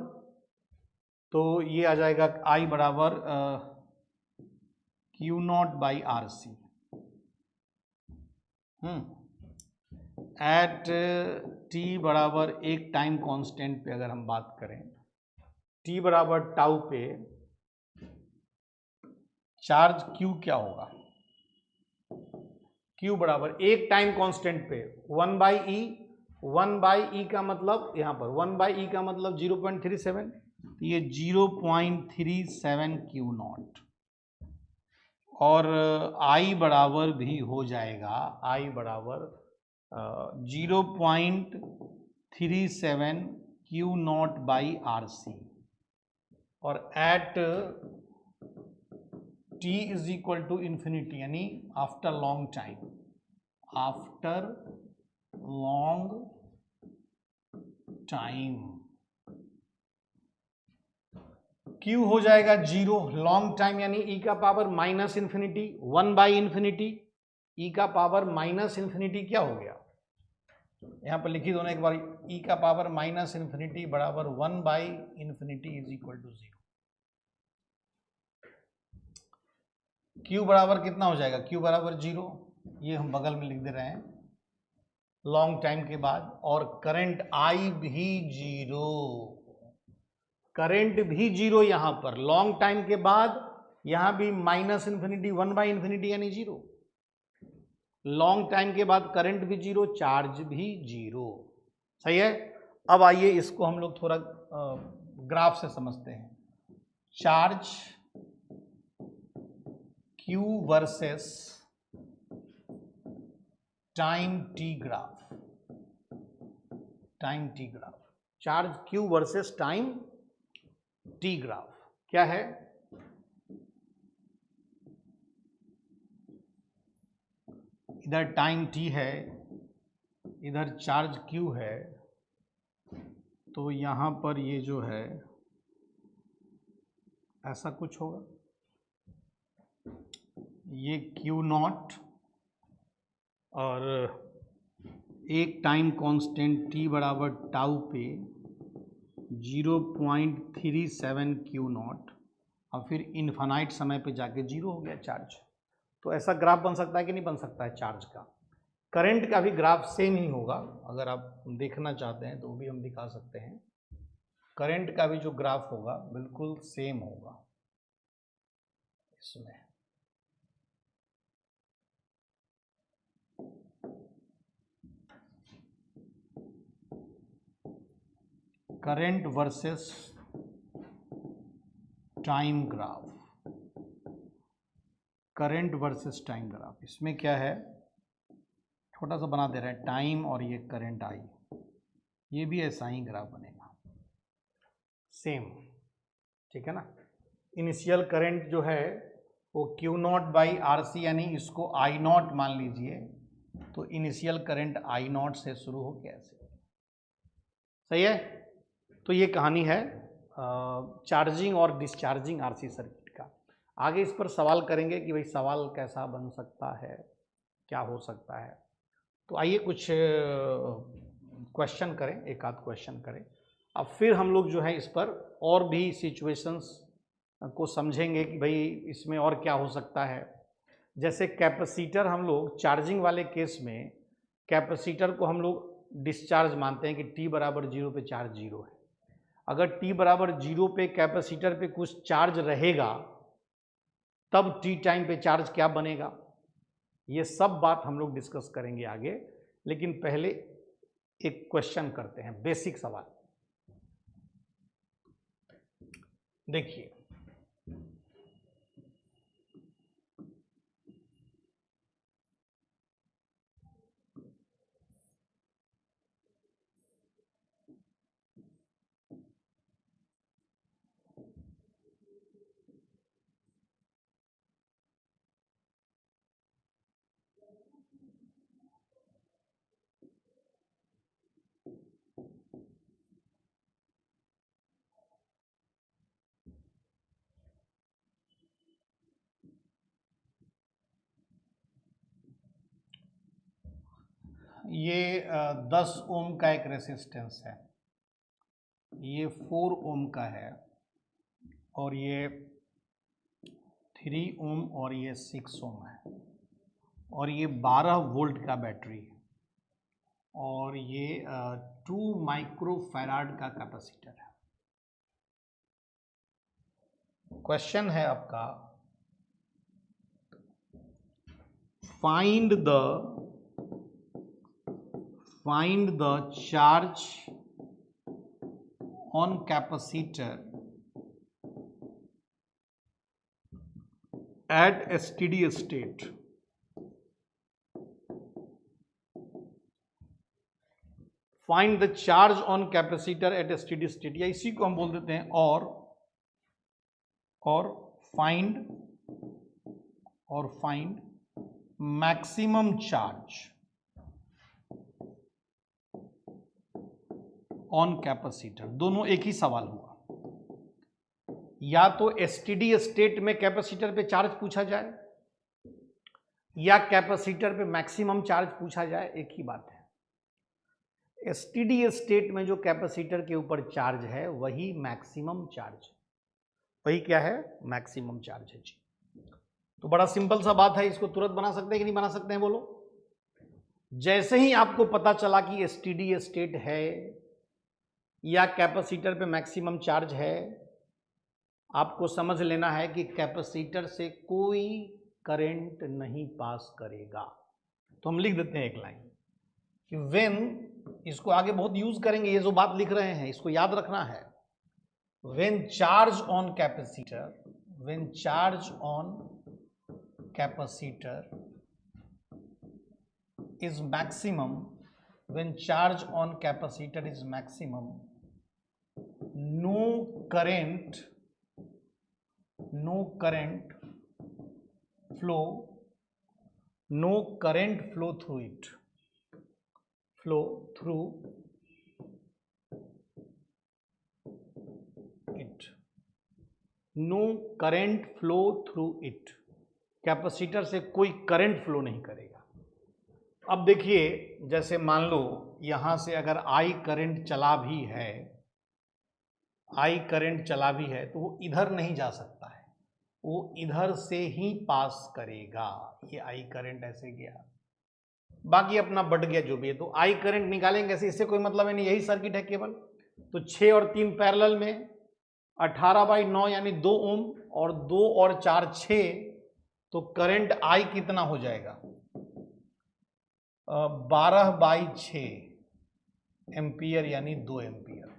तो ये आ जाएगा I बराबर Q not by R C. At t बराबर एक टाइम कांस्टेंट पे अगर हम बात करें, t बराबर टाउ पे चार्ज q क्या होगा, q बराबर एक टाइम कांस्टेंट पे 1 बाई ई, 1 बाई ई का मतलब यहाँ पर 1 बाई ई का मतलब 0.37, तो ये 0.37 q नॉट, और I बराबर भी हो जाएगा, I बराबर 0.37 Q not by R C, और at t is equal to infinity यानी after long time, after long time Q हो जाएगा 0, लॉन्ग टाइम यानी e का power minus infinity 1 by infinity, e का पावर माइनस इन्फिनिटी क्या हो गया, यहां पर लिखी दोनों एक बार, e का पावर माइनस इन्फिनिटी बराबर 1 by infinity is equal to 0। Q बराबर कितना हो जाएगा, Q बराबर 0, ये हम बगल में लिख दे रहे हैं लॉन्ग टाइम के बाद, और करंट I भी 0, करंट भी 0 यहां पर लॉन्ग टाइम के बाद, यहां भी माइनस इन्फिनिटी 1 बाई इन्फिनिटी यानी 0, लॉन्ग टाइम के बाद करंट भी 0, चार्ज भी 0। सही है। अब आइए इसको हम लोग थोड़ा ग्राफ से समझते हैं, charge Q versus time t graph, time t graph, charge Q versus time t graph क्या है, इधर टाइम t है, इधर चार्ज Q है, तो यहां पर ये जो है ऐसा कुछ होगा, ये Q नॉट और एक टाइम कांस्टेंट t बराबर टाउ पे 0.37 Q नॉट, और फिर इन्फानाइट समय पे जाके 0 हो गया चार्ज। तो ऐसा ग्राफ बन सकता है कि नहीं बन सकता है चार्ज का। करंट का भी ग्राफ सेम ही होगा, अगर आप देखना चाहते हैं तो वो भी हम दिखा सकते हैं, करंट का भी जो ग्राफ होगा बिल्कुल सेम होगा इसमें। Current versus time graph, current versus time graph, इसमें क्या है, छोटा सा बना दे रहे हैं, टाइम और ये करंट आई, ये भी ऐसा ही ग्राफ बनेगा सेम, ठीक है ना। इनिशियल करंट जो है वो Q not by R C यानी इसको I नॉट मान लीजिए, तो इनिशियल करंट I नॉट से शुरू हो गया ऐसे। सही है। तो ये कहानी है चार्जिंग और डिस्चार्जिंग आरसी सर्किट का। आगे इस पर सवाल करेंगे कि भाई सवाल कैसा बन सकता है, क्या हो सकता है। तो आइए कुछ क्वेश्चन करें, एक आध क्वेश्चन करें, अब फिर हम लोग जो है इस पर और भी सिचुएशंस को समझेंगे कि भाई इसमें और क्या हो सकता है। जैसे कैपेसिटर, हम लोग चार्जिंग वाले केस में कैपेसिटर को हम लोग डिस्चार्ज मानते हैं कि t बराबर 0 पे चार्ज 0 है। अगर t बराबर 0 पे कैपेसिटर पे कुछ चार्ज रहेगा तब t टाइम पे चार्ज क्या बनेगा, ये सब बात हम लोग डिस्कस करेंगे आगे। लेकिन पहले एक क्वेश्चन करते हैं, बेसिक सवाल। देखिए ये 10 ओम का एक रेसिस्टेंस है, ये 4 ओम का है, और ये 3 ओम और ये 6 ओम है, और ये 12 वोल्ट का बैटरी है, और ये 2 माइक्रोफैराड का कैपेसिटर है। क्वेश्चन है आपका, find the charge on capacitor at a steady state। Find the charge on capacitor eight A steady state, या इसी को हम बोल देते हैं और find maximum charge on capacitor. दोनों एक ही सवाल हुआ, या तो एसटीडी स्टेट में कैपेसिटर पे चार्ज पूछा जाए या कैपेसिटर पे मैक्सिमम चार्ज पूछा जाए, एक ही बात है। एसटीडी स्टेट में जो कैपेसिटर के ऊपर चार्ज है वही मैक्सिमम चार्ज, वही क्या है, मैक्सिमम चार्ज है जी। तो बड़ा सिंपल सा बात है, इसको तुरंत बना सकते हैं कि नहीं बना सकते हैं, बोलो। जैसे ही आपको पता चला कि एसटीडी स्टेट है या कैपेसिटर पे मैक्सिमम चार्ज है, आपको समझ लेना है कि कैपेसिटर से कोई करंट नहीं पास करेगा। तो हम लिख देते हैं एक लाइन कि व्हेन, इसको आगे बहुत यूज करेंगे, ये जो बात लिख रहे हैं इसको याद रखना है। When charge on capacitor is maximum, when charge on capacitor is maximum, no current flow through it, no current flow through it, capacitor से कोई करंट फ्लो नहीं करेगा। अब देखिए, जैसे मान लो यहां से अगर आई करंट चला भी है तो वो इधर नहीं जा सकता है, वो इधर से ही पास करेगा। ये आई करंट ऐसे गया, बाकी अपना बढ़ गया जो भी है, तो आई करंट निकालेंगे ऐसे, इससे कोई मतलब है नहीं, यही सर्किट है केवल। तो 6 और 3 पैरेलल में 18/9 यानी 2 ओम, और 2 और 4 6, तो करंट आई कितना हो जाएगा, 12/6 एम्पियर यानी 2 एम्पियर।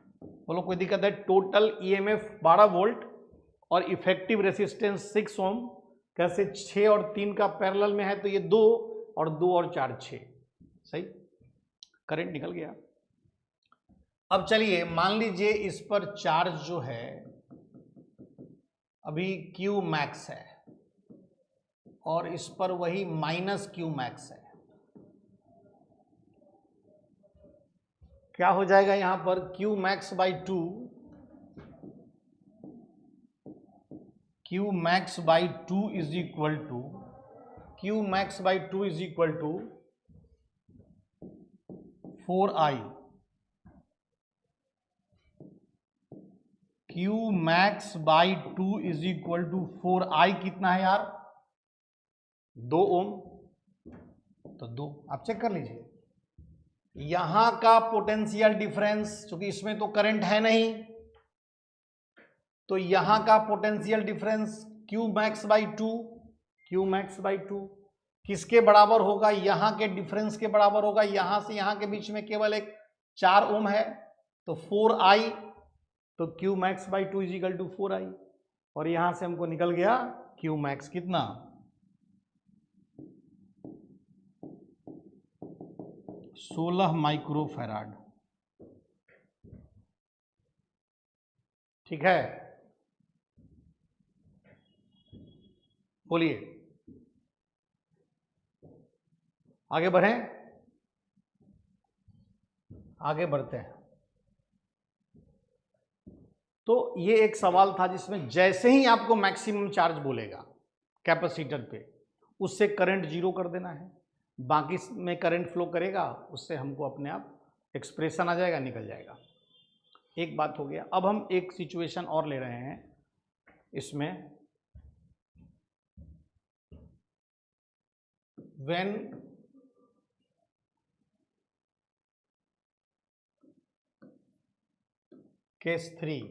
बोलो कोई दिक्कत है? टोटल ईएमएफ 12 वोल्ट और इफेक्टिव रेसिस्टेंस 6 ओम। कैसे? 6 और 3 का पैरेलल में है तो ये 2 और 2 और 4 6, सही, करंट निकल गया। अब चलिए मान लीजिए इस पर चार्ज जो है अभी Q मैक्स है और इस पर वही -Q मैक्स है। क्या हो जाएगा यहां पर? Q max by 2, Q max by 2 is equal to, Q max by 2 is equal to 4I। Q max by 2 is equal to 4I कितना है यार? 2 ओम। तो 2 आप चेक कर लीजिए, यहां का पोटेंशियल डिफरेंस, क्योंकि इसमें तो करंट है नहीं, तो यहां का potential difference Q max by 2, Q max by 2 किसके बराबर होगा? यहां के डिफरेंस के बराबर होगा। यहां से यहां के बीच में केवल एक 4 ओम है, तो 4I, तो Q max by 2 is equal to 4I, और यहां से हमको निकल गया Q मैक्स कितना? 16 माइक्रोफैराड। ठीक है, बोलिए आगे बढ़ें, आगे बढ़ते हैं। तो ये एक सवाल था जिसमें जैसे ही आपको मैक्सिमम चार्ज बोलेगा कैपेसिटर पे, उससे करंट जीरो कर देना है। बाकी में करंट फ्लो करेगा, उससे हमको अपने आप एक्सप्रेशन आ जाएगा, निकल जाएगा। एक बात हो गया। अब हम एक सिचुएशन और ले रहे हैं इसमें, when case 3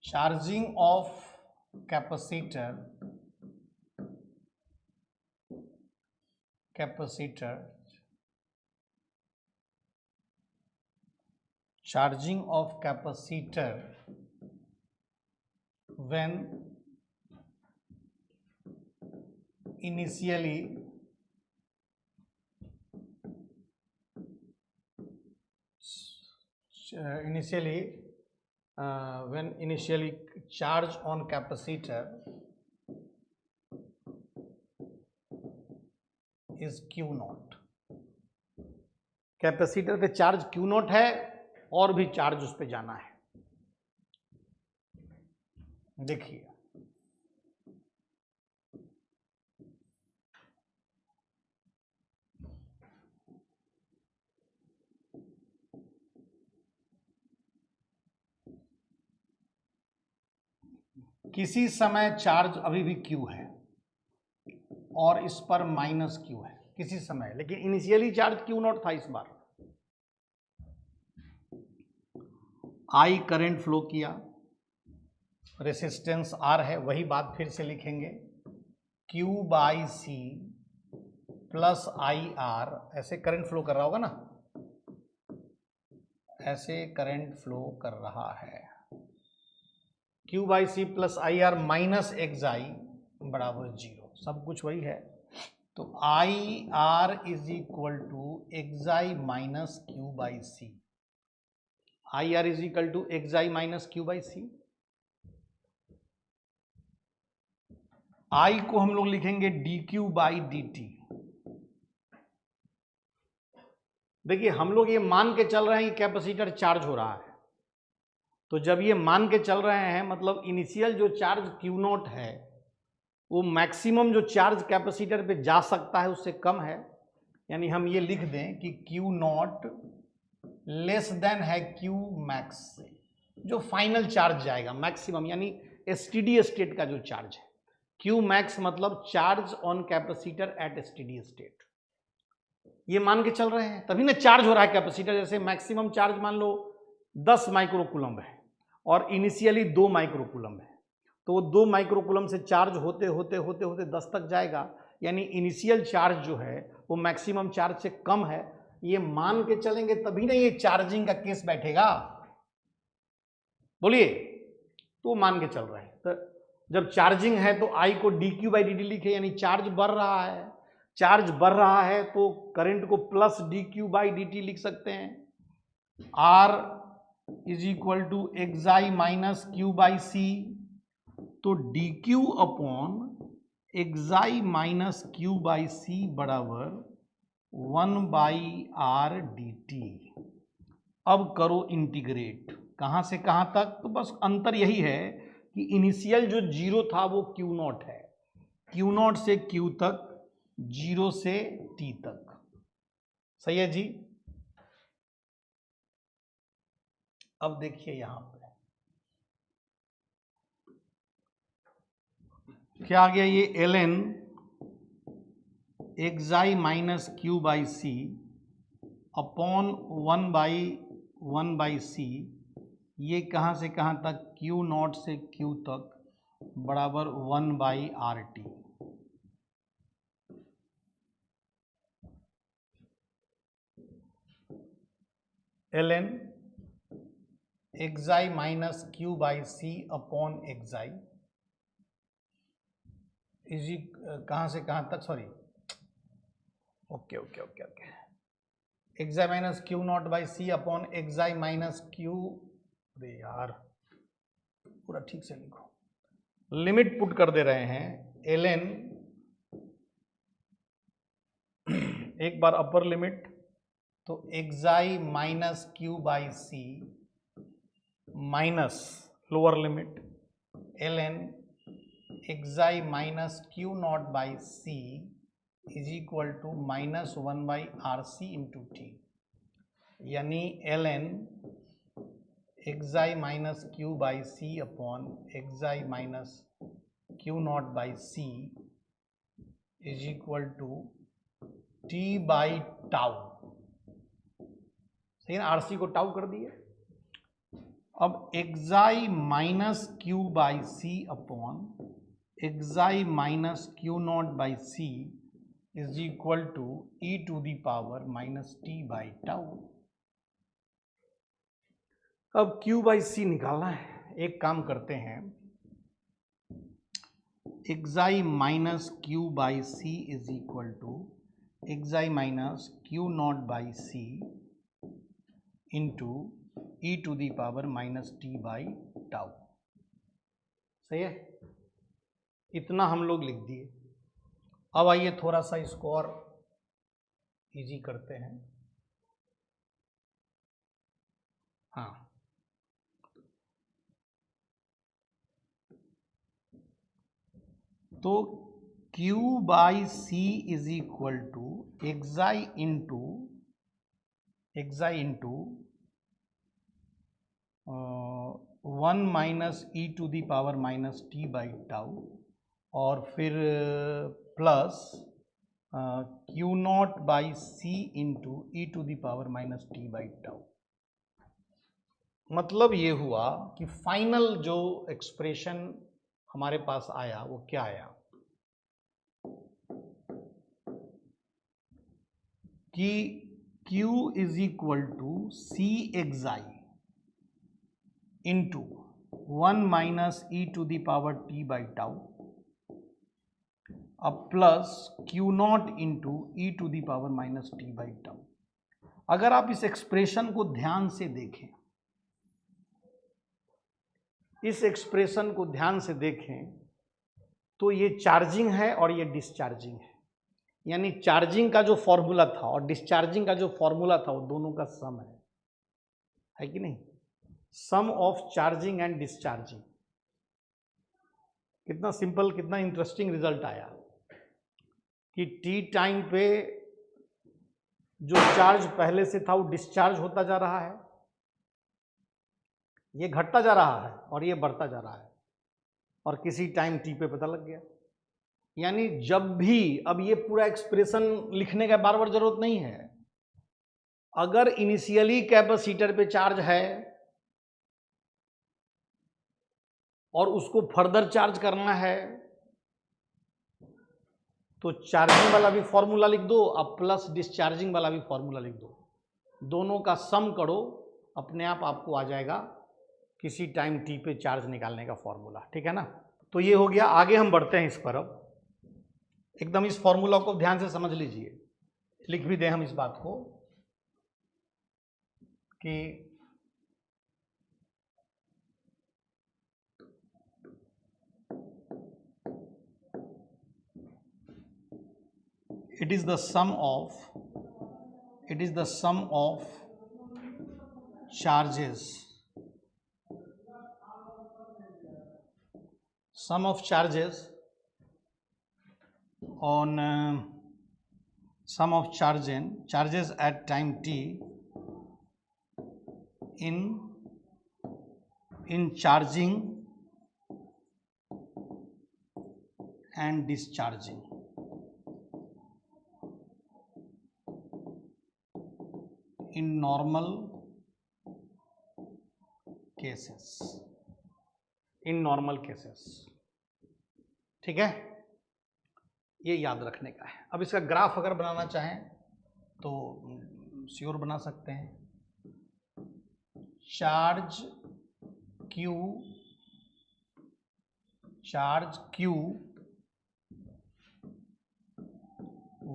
charging of capacitor charging of capacitor when initially charge on capacitor is Q nought. Capacitor पे चार्ज Q नॉट है और भी चार्ज उस पे जाना है। देखिए किसी समय चार्ज अभी भी Q है और इस पर माइनस Q है किसी समय, लेकिन इनिशियली चार्ज Q नॉट था। इस बार I करंट फ्लो किया, रेसिस्टेंस R है, वही बात फिर से लिखेंगे, Q/C प्लस IR, ऐसे करंट फ्लो कर रहा होगा ना, ऐसे करंट फ्लो कर रहा है। Q/C plus IR minus XI बराबर 0, सब कुछ वही है। तो IR is equal to XI minus Q/C, IR is equal to XI minus Q/C। I को हम लोग लिखेंगे dQ/dt। देखिए हम लोग ये मान के चल रहे हैं कि कैपेसिटर चार्ज हो रहा है, तो जब ये मान के चल रहे हैं मतलब इनिशियल जो चार्ज Q नॉट है वो मैक्सिमम जो चार्ज कैपेसिटर पे जा सकता है उससे कम है, यानी हम ये लिख दें कि Q नॉट लेस देन है Q मैक्स से, जो फाइनल चार्ज जाएगा मैक्सिमम, यानी स्टेडी स्टेट का जो चार्ज है। Q मैक्स मतलब charge on capacitor eight steady state, ये मान के चल रहे हैं तभी ना चार्ज हो रहा है कैपेसिटर। जैसे मैक्सिमम चार्ज मान लो 10 माइक्रोकूलम है और इनिशियली 2 माइक्रोकूलम है, तो वो 2 माइक्रोकूलम से चार्ज होते होते होते होते 10 तक जाएगा, यानी इनिशियल चार्ज जो है वो मैक्सिमम चार्ज से कम है। ये मान के चलेंगे तभी ना ये चार्जिंग का केस बैठेगा, बोलिए। तो मान के चल रहे हैं, तो जब चार्जिंग है तो I को dQ/dt लिखे, यानी चार्ज बढ़ रहा है। चार्ज बढ़ रहा है तो करंट को प्लस dQ/dt लिख सकते हैं। R is equal to XI minus Q/C, तो dQ upon XI minus Q/C बराबर 1/R dt। अब करो इंटीग्रेट, कहां से कहां तक, तो बस अंतर यही है कि इनिशियल जो 0 था वो Q नॉट है, Q नॉट से Q तक, 0 से T तक। सही है जी। अब देखिए यहां पे क्या आ गया, ये ln XI minus Q/C upon 1/C, ये कहां से कहां तक, Q नॉट से Q तक बराबर 1/RT। ln XI minus Q/C upon XI easy, कहां से कहां तक, sorry, okay okay okay okay, XI minus Q not by C upon XI minus Q, अरे यार पूरा ठीक से लिखो, लिमिट पुट कर दे रहे हैं। ln एक बार अपर लिमिट, तो XI minus Q/C minus lower limit ln xi minus Q not by C is equal to minus 1 by R C into t, यानी ln xi minus Q by C upon xi minus Q not by C is equal to t by tau. सही है ना, R C को tau कर दिए। अब xi minus Q by C upon xi minus Q not by C is equal to e to the power minus t by tau. अब q by C निकालना है। एक काम करते हैं, xi minus Q by C is equal to xi minus Q not by C into e to the power minus t by tau. सही है, इतना हम लोग लिख दिए। अब आइए थोड़ा सा इसको और इजी करते हैं। हाँ, तो q by C is equal to xi into 1 minus e to the power minus t by tau और फिर plus Q not by C into e to the power minus t by tau. मतलब ये हुआ कि final जो expression हमारे पास आया वो क्या आया कि Q is equal to C एक्साई into 1 minus e to the power t by tau अब plus Q not into e to the power minus t by tau. अगर आप इस एक्सप्रेशन को ध्यान से देखें, इस एक्सप्रेशन को ध्यान से देखें तो ये चार्जिंग है और ये डिस्चार्जिंग है, यानी चार्जिंग का जो फॉर्मूला था और डिस्चार्जिंग का जो फॉर्मूला था वो दोनों का सम है कि नहीं? सम ऑफ चार्जिंग एंड डिस्चार्जिंग। कितना सिंपल, कितना इंटरेस्टिंग रिजल्ट आया कि टी टाइम पे जो चार्ज पहले से था वो डिस्चार्ज होता जा रहा है, ये घटता जा रहा है और ये बढ़ता जा रहा है, और किसी टाइम टी पे पता लग गया। यानी जब भी, अब ये पूरा एक्सप्रेशन लिखने का बार बार जरूरत नहीं है, अगर इनिशियली कैपेसिटर पे चार्ज है और उसको फर्दर चार्ज करना है तो चार्जिंग वाला भी फॉर्मूला लिख दो, अब प्लस डिस्चार्जिंग वाला भी फॉर्मूला लिख दो, दोनों का सम करो, अपने आप आपको आ जाएगा किसी टाइम टी पे चार्ज निकालने का फॉर्मूला। ठीक है ना? तो ये हो गया। आगे हम बढ़ते हैं इस पर। अब एकदम इस फॉर्मूला को ध्यान से समझ लीजिए, लिख भी दें हम इस बात को कि it is the sum of charges, on sum of charges at time t in charging and discharging. In normal cases। ठीक है, ये याद रखने का है। अब इसका ग्राफ अगर बनाना चाहें तो श्योर बना सकते हैं। Charge Q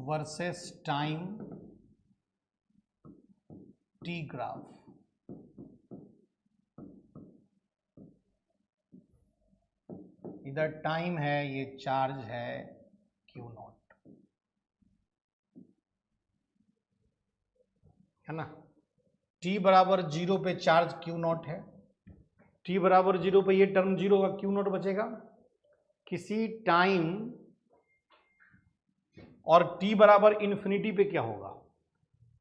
versus time T graph. इधर टाइम है, ये चार्ज है Q नॉट, है ना? T बराबर 0 पे चार्ज Q नॉट है t बराबर 0 पे ये टर्म 0 होगा, क्यू नॉट बचेगा। किसी टाइम और t बराबर इन्फिनिटी पे क्या होगा,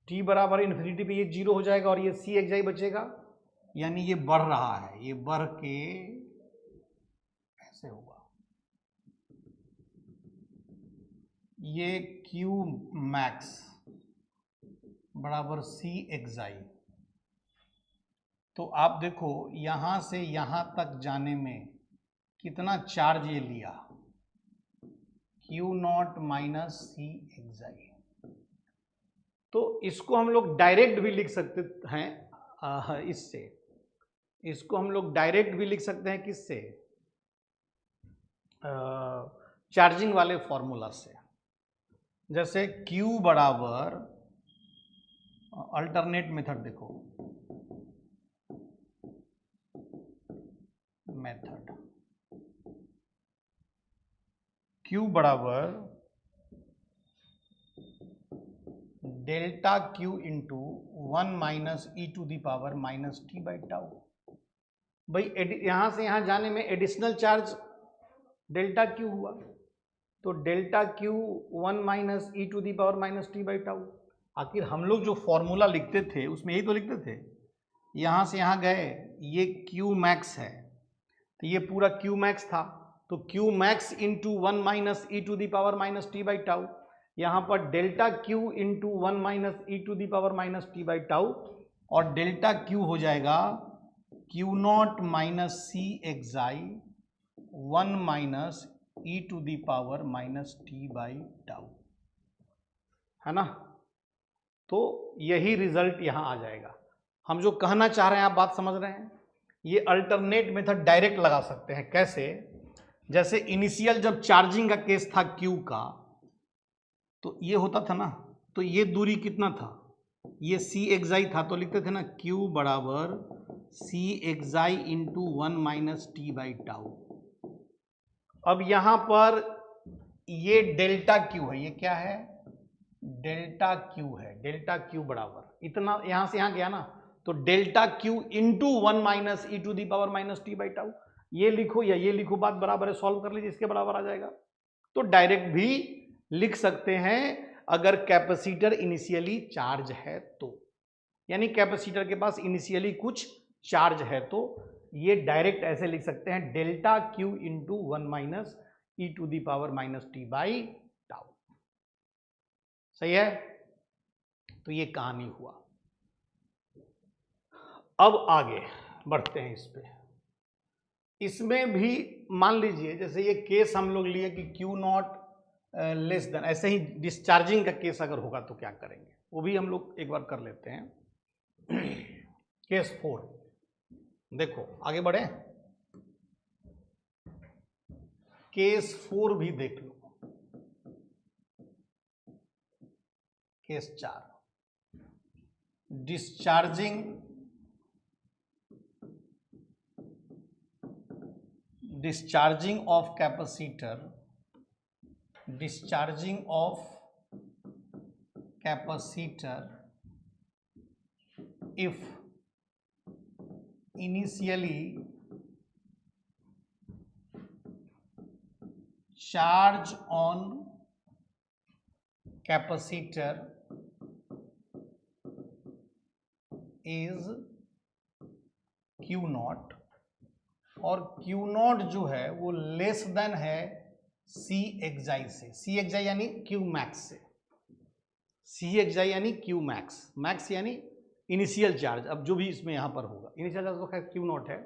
t बराबर इन्फिनिटी पे ये 0 हो जाएगा और ये सी एक्स बचेगा, यानी ये बढ़ रहा है, ये बढ़ के ऐसे होगा, ये क्यू मैक्स बराबर सी एक्साई। तो आप देखो यहां से यहां तक जाने में कितना चार्ज ये लिया, Q nought minus C xi. तो इसको हम लोग डायरेक्ट भी लिख सकते हैं इससे, इसको हम लोग डायरेक्ट भी लिख सकते हैं किससे, चार्जिंग वाले फॉर्मूला से। जैसे Q बराबर, अल्टरनेट मेथड देखो, मेथड Q बराबर delta Q into 1 minus e to the power minus t by tau. भाई यहां से यहां जाने में एडिशनल चार्ज डेल्टा Q हुआ, तो delta Q 1 minus e to the power minus t by tau. आखिर हम लोग जो फॉर्मूला लिखते थे उसमें यही तो लिखते थे, यहां से यहां गए, ये Q मैक्स है, तो ये पूरा Q मैक्स था, तो Q max into 1 minus e to the power minus t by tau. यहाँ पर delta Q into 1 minus e to the power minus t by tau, और डेल्टा Q हो जाएगा Q nought minus C xi 1 minus e to the power minus t by tau, है ना। तो यही result यहाँ आ जाएगा। हम जो कहना चाह रहे हैं आप बात समझ रहे हैं, ये अल्टरनेट मेथड डायरेक्ट लगा सकते हैं। कैसे, जैसे इनिशियल जब चार्जिंग का केस था Q का, तो ये होता था ना, तो ये दूरी कितना था, ये सी एक्साई था, तो लिखते थे ना Q बराबर C एक्साई into 1 minus t by tau. अब यहां पर ये डेल्टा Q है, ये क्या है, डेल्टा Q है, डेल्टा Q बराबर इतना, यहां से यहां गया ना, तो delta Q into 1 minus e to the power minus t by tau. ये लिखो या ये लिखो, बात बराबर है, सॉल्व कर लीजिए, इसके बराबर आ जाएगा। तो डायरेक्ट भी लिख सकते हैं अगर कैपेसिटर इनिशियली चार्ज है तो, यानी कैपेसिटर के पास इनिशियली कुछ चार्ज है, तो ये डायरेक्ट ऐसे लिख सकते हैं, delta Q into 1 minus e to the power minus t by tau. सही है, तो ये कहानी हुआ। अब आगे बढ़ते हैं इस पे। इसमें भी मान लीजिए जैसे ये केस हम लोग लिए कि Q नॉट लेस देन, ऐसे ही डिस्चार्जिंग का केस अगर होगा तो क्या करेंगे, वो भी हम लोग एक बार कर लेते हैं। केस 4 देखो, आगे बढ़े, केस 4 भी देख लो। Case 4, discharging of capacitor, discharging of capacitor if initially charge on capacitor is Q naught, और Q नॉट जो है वो लेस देन है सी एक्साई से, सी एक्साई यानी Q मैक्स से, सी एक्साई यानी Q मैक्स, मैक्स यानी इनिशियल चार्ज, अब जो भी इसमें यहां पर होगा इनिशियल चार्ज तो खैर Q नॉट है।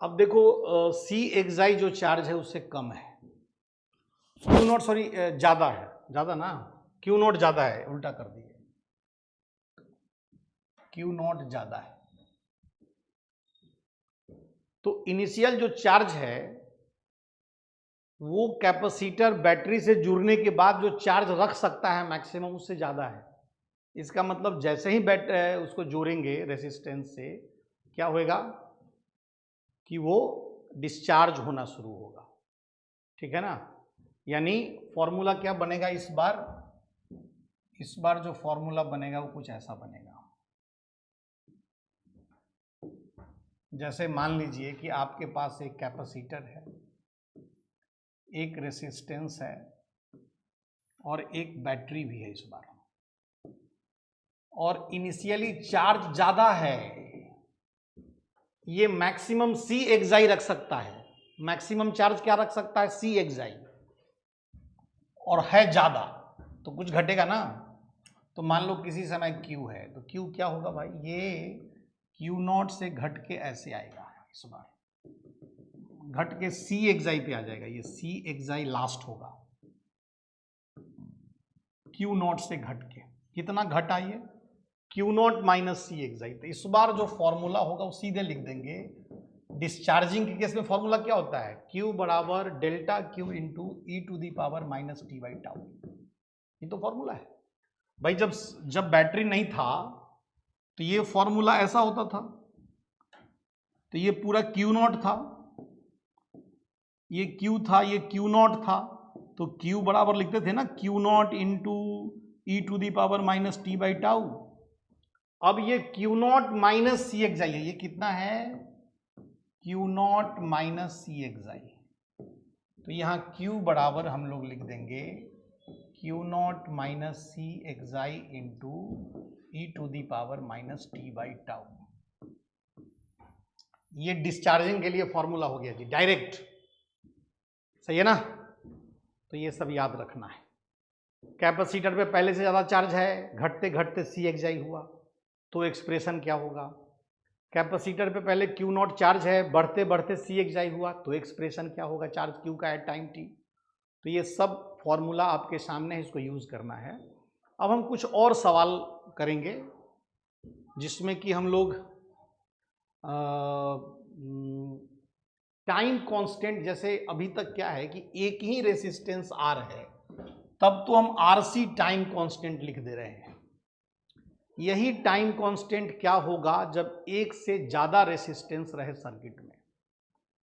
अब देखो सी एक्साई जो चार्ज है उससे कम है, Q नॉट सॉरी ज्यादा है, ज्यादा ना, Q नॉट ज्यादा है, उल्टा कर दिए, Q नॉट ज्यादा है। तो इनिशियल जो चार्ज है वो कैपेसिटर बैटरी से जुड़ने के बाद जो चार्ज रख सकता है मैक्सिमम, उससे ज़्यादा है। इसका मतलब जैसे ही उसको जोड़ेंगे रेसिस्टेंस से, क्या होगा कि वो डिस्चार्ज होना शुरू होगा, ठीक है ना। यानी फॉर्मूला क्या बनेगा इस बार जो फॉर्मूला बनेगा वो कुछ ऐसा बनेगा, जैसे मान लीजिए कि आपके पास एक कैपेसिटर है, एक रेसिस्टेंस है और एक बैटरी भी है इस बार, और इनिशियली चार्ज ज्यादा है, ये मैक्सिमम सी एक्साई रख सकता है। मैक्सिमम चार्ज क्या रख सकता है? सी एक्साई, और है ज्यादा तो कुछ घटेगा ना। तो मान लो किसी समय Q है, तो Q क्या होगा भाई? ये Q0 से घट के ऐसे आएगा, इस बार घट के C एक्साई पे आ जाएगा, ये C एक्साई लास्ट होगा Q0 से घट के। कितना घटा ये? Q0 minus C एक्साई। तो इस बार जो फॉर्मूला होगा वो सीधे लिख देंगे। डिस्चार्जिंग के केस में फॉर्मूला क्या होता है? Q बराबर delta Q into e to the power minus t by tau. ये तो फॉर्मूला है भाई। जब बैटरी नहीं था तो ये फॉर्मूला ऐसा होता था, तो ये पूरा Q0 था, ये Q था, ये Q0 था, तो Q बराबर लिखते थे ना Q0 into e to the power minus t by tau. अब ये Q0 माइनस सी एक्साई है, ये कितना है? Q0 minus C xi. तो यहां Q बराबर हम लोग लिख देंगे Q0 minus C एक्साई into e to the power minus t by tau. ये डिस्चार्जिंग के लिए फॉर्मूला हो गया जी, डायरेक्ट। सही है ना? तो ये सब याद रखना है। कैपेसिटर पे पहले से ज्यादा चार्ज है, घटते घटते सी एक्साई हुआ, तो एक्सप्रेशन क्या होगा? कैपेसिटर पे पहले Q0 चार्ज है, बढ़ते बढ़ते सी एक्साई हुआ, तो एक्सप्रेशन क्या होगा चार्ज Q का एट टाइम t। तो ये सब फॉर्मूला आपके सामने है, इसको यूज करना है। अब हम कुछ और सवाल करेंगे जिसमें कि हम लोग टाइम कांस्टेंट, जैसे अभी तक क्या है कि एक ही रेसिस्टेंस R है, तब तो हम RC टाइम कांस्टेंट लिख दे रहे हैं। यही टाइम कांस्टेंट क्या होगा जब एक से ज्यादा रेसिस्टेंस रहे सर्किट में?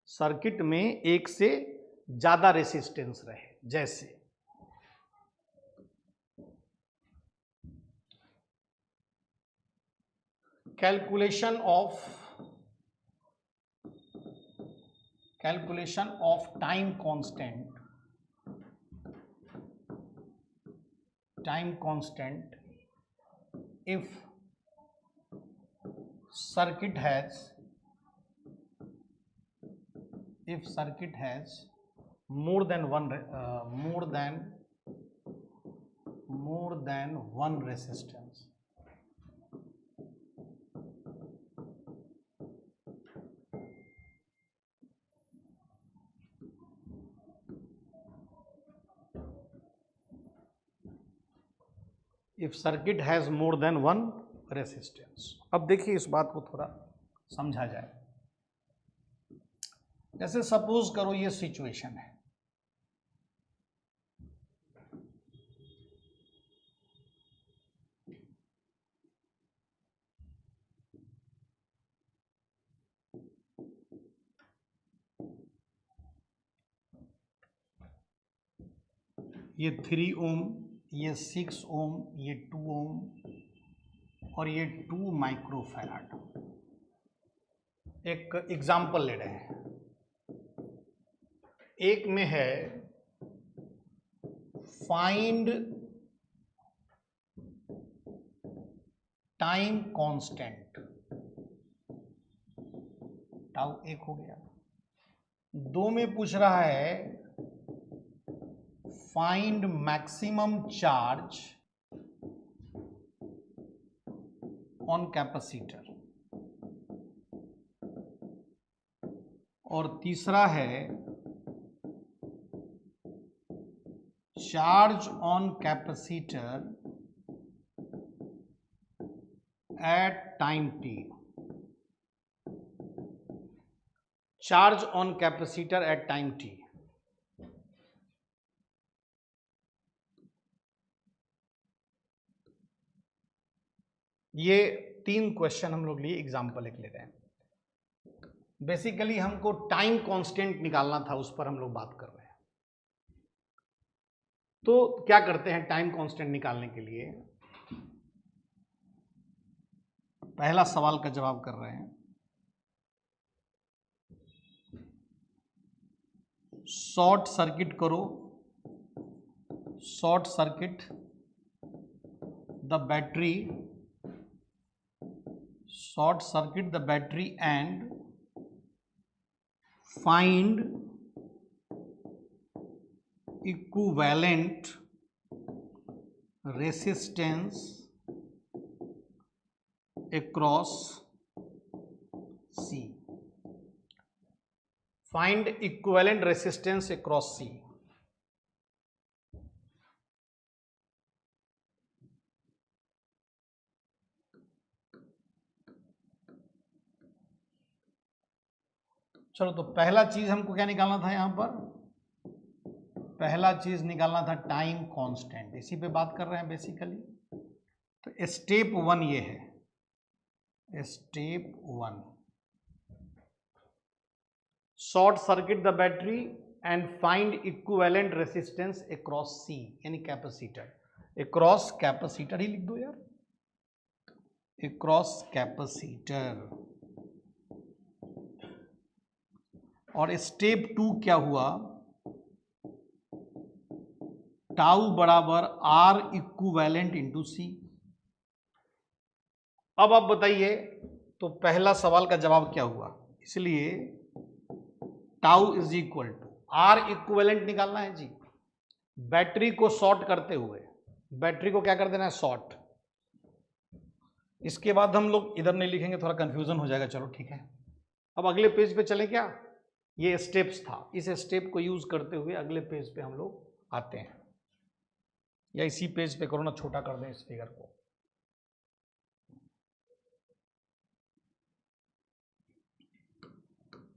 सर्किट में एक से ज्यादा रेसिस्टेंस रहे, जैसे calculation of time constant if circuit has more than one resistance, if circuit has more than one resistance। अब देखिए इस बात को थोड़ा समझा जाए। जैसे सपोज करो ये सिचुएशन है, ये 3 ओम, ये 6 ओम, ये 2 ओम और ये 2 माइक्रोफैराड। एक एग्जाम्पल ले रहे हैं। एक में है फाइंड टाइम कांस्टेंट, टाउ एक हो गया। 2 में पूछ रहा है find maximum charge on capacitor, और तीसरा है charge on capacitor at time t। Charge on capacitor at time t। ये 3 क्वेश्चन हम लोग लिए, एग्जाम्पल एक ले रहे हैं। बेसिकली हमको टाइम कांस्टेंट निकालना था, उस पर हम लोग बात कर रहे हैं। तो क्या करते हैं टाइम कांस्टेंट निकालने के लिए? पहला सवाल का जवाब कर रहे हैं। शॉर्ट सर्किट करो, short circuit the battery, short circuit the battery and find equivalent resistance across C. Find equivalent resistance across C. चलो, तो पहला चीज हमको क्या निकालना था यहां पर? पहला चीज निकालना था टाइम कांस्टेंट। इसी पे बात कर रहे हैं बेसिकली। तो स्टेप 1 ये है, step 1, short circuit the battery and find equivalent resistance across C, यानी कैपेसिटर। अक्रॉस कैपेसिटर ही लिख दो यार, अक्रॉस कैपेसिटर। और स्टेप 2 क्या हुआ? टाउ बराबर आर इक्विवेलेंट इंटू सी। अब आप बताइए, तो पहला सवाल का जवाब क्या हुआ? इसलिए tau is equal to R equivalent निकालना है जी। बैटरी को शॉर्ट करते हुए, बैटरी को क्या कर देना है? शॉर्ट। इसके बाद हम लोग इधर नहीं लिखेंगे, थोड़ा कंफ्यूजन हो जाएगा। चलो ठीक है, अब अगले पेज पे चलें क्या? ये स्टेप्स था, इस स्टेप को यूज करते हुए अगले पेज पे हम लोग आते हैं। या इसी पेज पे करो ना, छोटा कर दें इस फिगर को।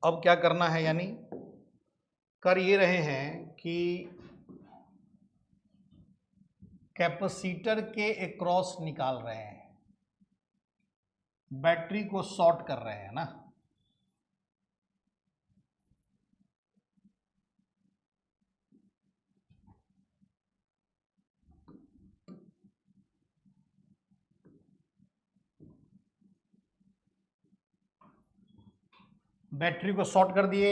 अब क्या करना है, यानी कर ये रहे हैं कि कैपेसिटर के अक्रॉस निकाल रहे हैं, बैटरी को शॉर्ट कर रहे हैं ना। बैटरी को शॉर्ट कर दिए।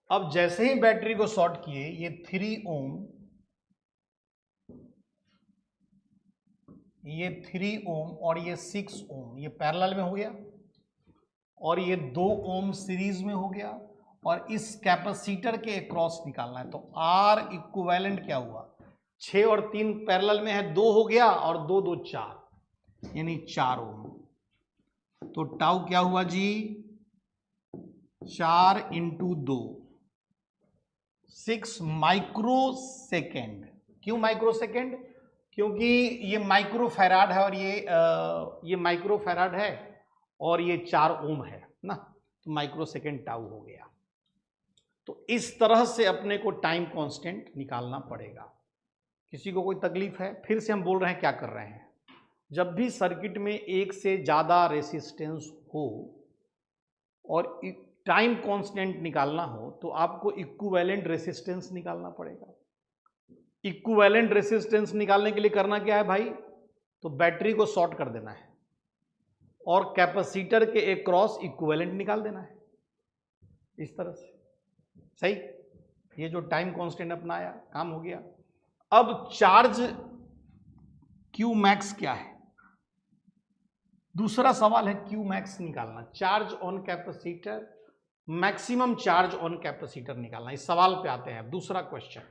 अब जैसे ही बैटरी को शॉर्ट किए, ये 3 ओम, ये 3 ओम और ये 6 ओम, ये पैरेलल में हो गया, और ये 2 ओम सीरीज में हो गया, और इस कैपेसिटर के अक्रॉस निकालना है। तो आर इक्विवेलेंट क्या हुआ? 6 और 3 पैरेलल में है, 2 हो गया, और 2 2 4, यानी 4 ओम। तो टाउ क्या हुआ जी? 4 इंटू 2, 6 माइक्रो सेकेंड। क्यों माइक्रो सेकेंड? क्योंकि ये माइक्रो फैराड है, और ये माइक्रो फैराड है, और ये 4 ओम है ना, तो माइक्रो सेकेंड टाउ हो गया। तो इस तरह से अपने को टाइम कांस्टेंट निकालना पड़ेगा। किसी को कोई तकलीफ है? फिर से हम बोल रहे हैं, क्या कर रहे हैं? जब भी सर्किट में एक से ज़्यादा रेसिस्टेंस हो और टाइम कांस्टेंट निकालना हो, तो आपको इक्विवेलेंट रेसिस्टेंस निकालना पड़ेगा। इक्विवेलेंट रेसिस्टेंस निकालने के लिए करना क्या है भाई? तो बैटरी को शॉर्ट कर देना है और कैपेसिटर के अक्रॉस इक्विवेलेंट निकाल देना है, इस तरह से। सही? ये जो टाइम कांस्टेंट अपना आया, काम हो गया। अब चार्ज क्यू मैक्स क्या है? दूसरा सवाल है क्यू मैक्स निकालना, charge on capacitor, maximum charge on capacitor निकालना। इस सवाल पे आते हैं। दूसरा क्वेश्चन,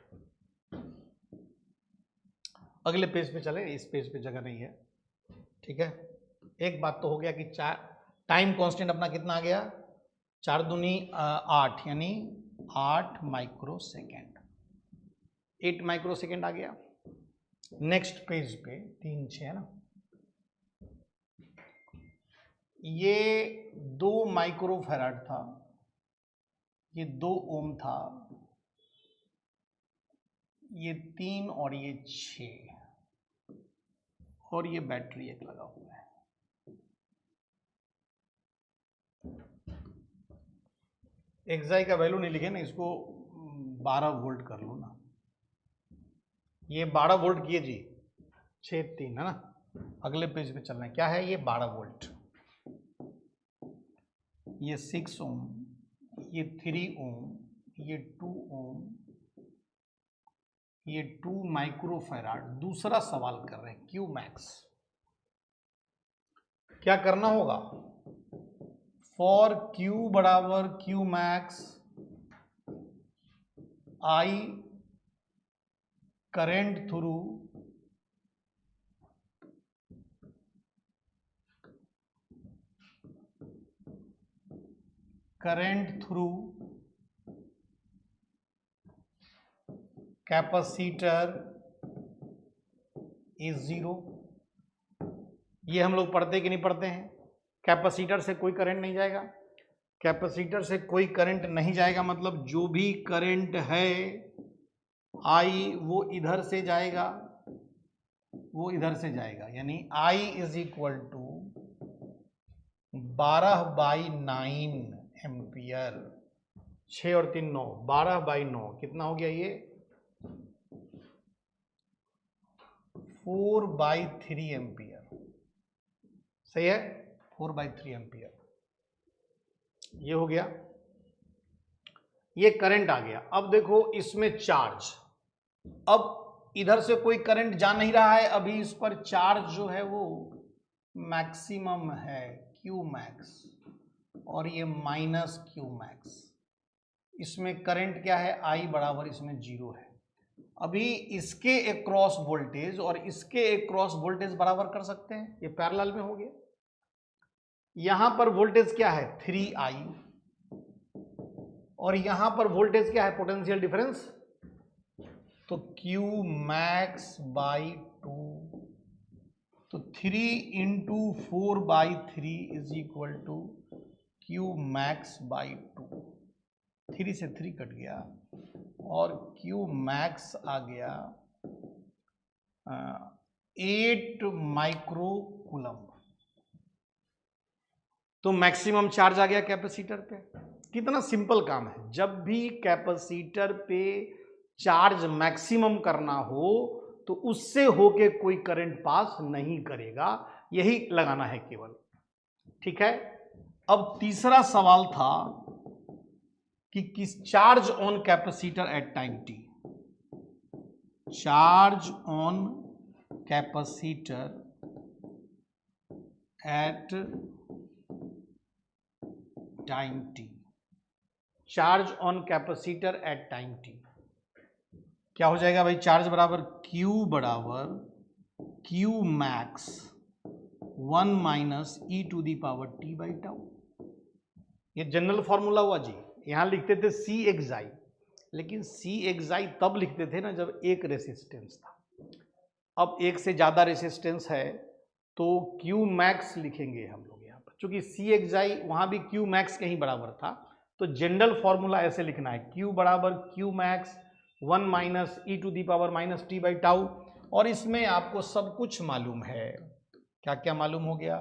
अगले पेज पे चले, इस पेज पे जगह नहीं है। ठीक है, एक बात तो हो गया कि टाइम कांस्टेंट अपना कितना आ गया? 4 दूनी 8, यानी 8 माइक्रो सेकेंड, 8 माइक्रो सेकेंड आ गया। नेक्स्ट पेज पे 3 6 है ना, ये 2 माइक्रो फैराड था, ये 2 ओम था, ये 3 और ये 6, और ये बैटरी एक लगा हुआ है। एक्साई का वैल्यू नहीं लिखे ना, इसको 12 वोल्ट कर लो ना। ये 12 वोल्ट किए जी, 6 3 है ना। अगले पेज पे चलना है, क्या है ये? 12 वोल्ट, ये 6 ओम, ये 3 ओम, ये 2 ओम, ये 2 माइक्रोफैराड। दूसरा सवाल कर रहे हैं क्यू मैक्स। क्या करना होगा? फॉर क्यू बराबर Q max I current through capacitor is 0। ये हम लोग पढ़ते कि नहीं पढ़ते हैं? कैपेसिटर से कोई करंट नहीं जाएगा। कैपेसिटर से कोई करंट नहीं जाएगा मतलब जो भी करंट है आई वो इधर से जाएगा, वो इधर से जाएगा। यानी I is equal to 12/9 ampere. 6 और 3 9, 12/9 कितना हो गया ये? 4/3 एम्पियर। सही है, 4/3 एम्पियर ये हो गया। ये करंट आ गया। अब देखो इसमें चार्ज, अब इधर से कोई करंट जा नहीं रहा है, अभी इस पर चार्ज जो है वो मैक्सिमम है क्यू मैक्स, और ये माइनस क्यू मैक्स। इसमें करंट क्या है? आई बराबर इसमें 0 है। अभी इसके अक्रॉस वोल्टेज और इसके अक्रॉस वोल्टेज बराबर कर सकते हैं, ये पैरेलल में हो गया। यहां पर वोल्टेज क्या है? 3i, और यहां पर वोल्टेज क्या है? Potential difference. तो Q मैक्स बाई 2, तो 3 into 4/3 is equal to Q max by 2। 3 से 3 कट गया और Q मैक्स आ गया 8 माइक्रो कूलम। तो मैक्सिमम चार्ज आ गया कैपेसिटर पे। कितना सिंपल काम है। जब भी कैपेसिटर पे चार्ज मैक्सिमम करना हो तो उससे होके कोई करंट पास नहीं करेगा, यही लगाना है केवल। ठीक है। अब तीसरा सवाल था कि किस charge on capacitor at time t. Charge on capacitor at time t. Charge on capacitor at time t क्या हो जाएगा भाई? चार्ज बराबर Q बराबर Q max 1 minus e to the power t by tau. ये जनरल फॉर्मूला हुआ जी। यहां लिखते थे C एक्साई, लेकिन C एक्साई तब लिखते थे ना जब एक रेसिस्टेंस था। अब एक से ज्यादा रेसिस्टेंस है तो Q मैक्स लिखेंगे हम लोग यहाँ पर। चूंकि C एक्साई वहां भी Q मैक्स के ही बराबर था, तो जनरल फॉर्मूला ऐसे लिखना है, Q बराबर Q max 1 minus e to the power minus t by tau. और इसमें आपको सब कुछ मालूम है। क्या क्या मालूम हो गया?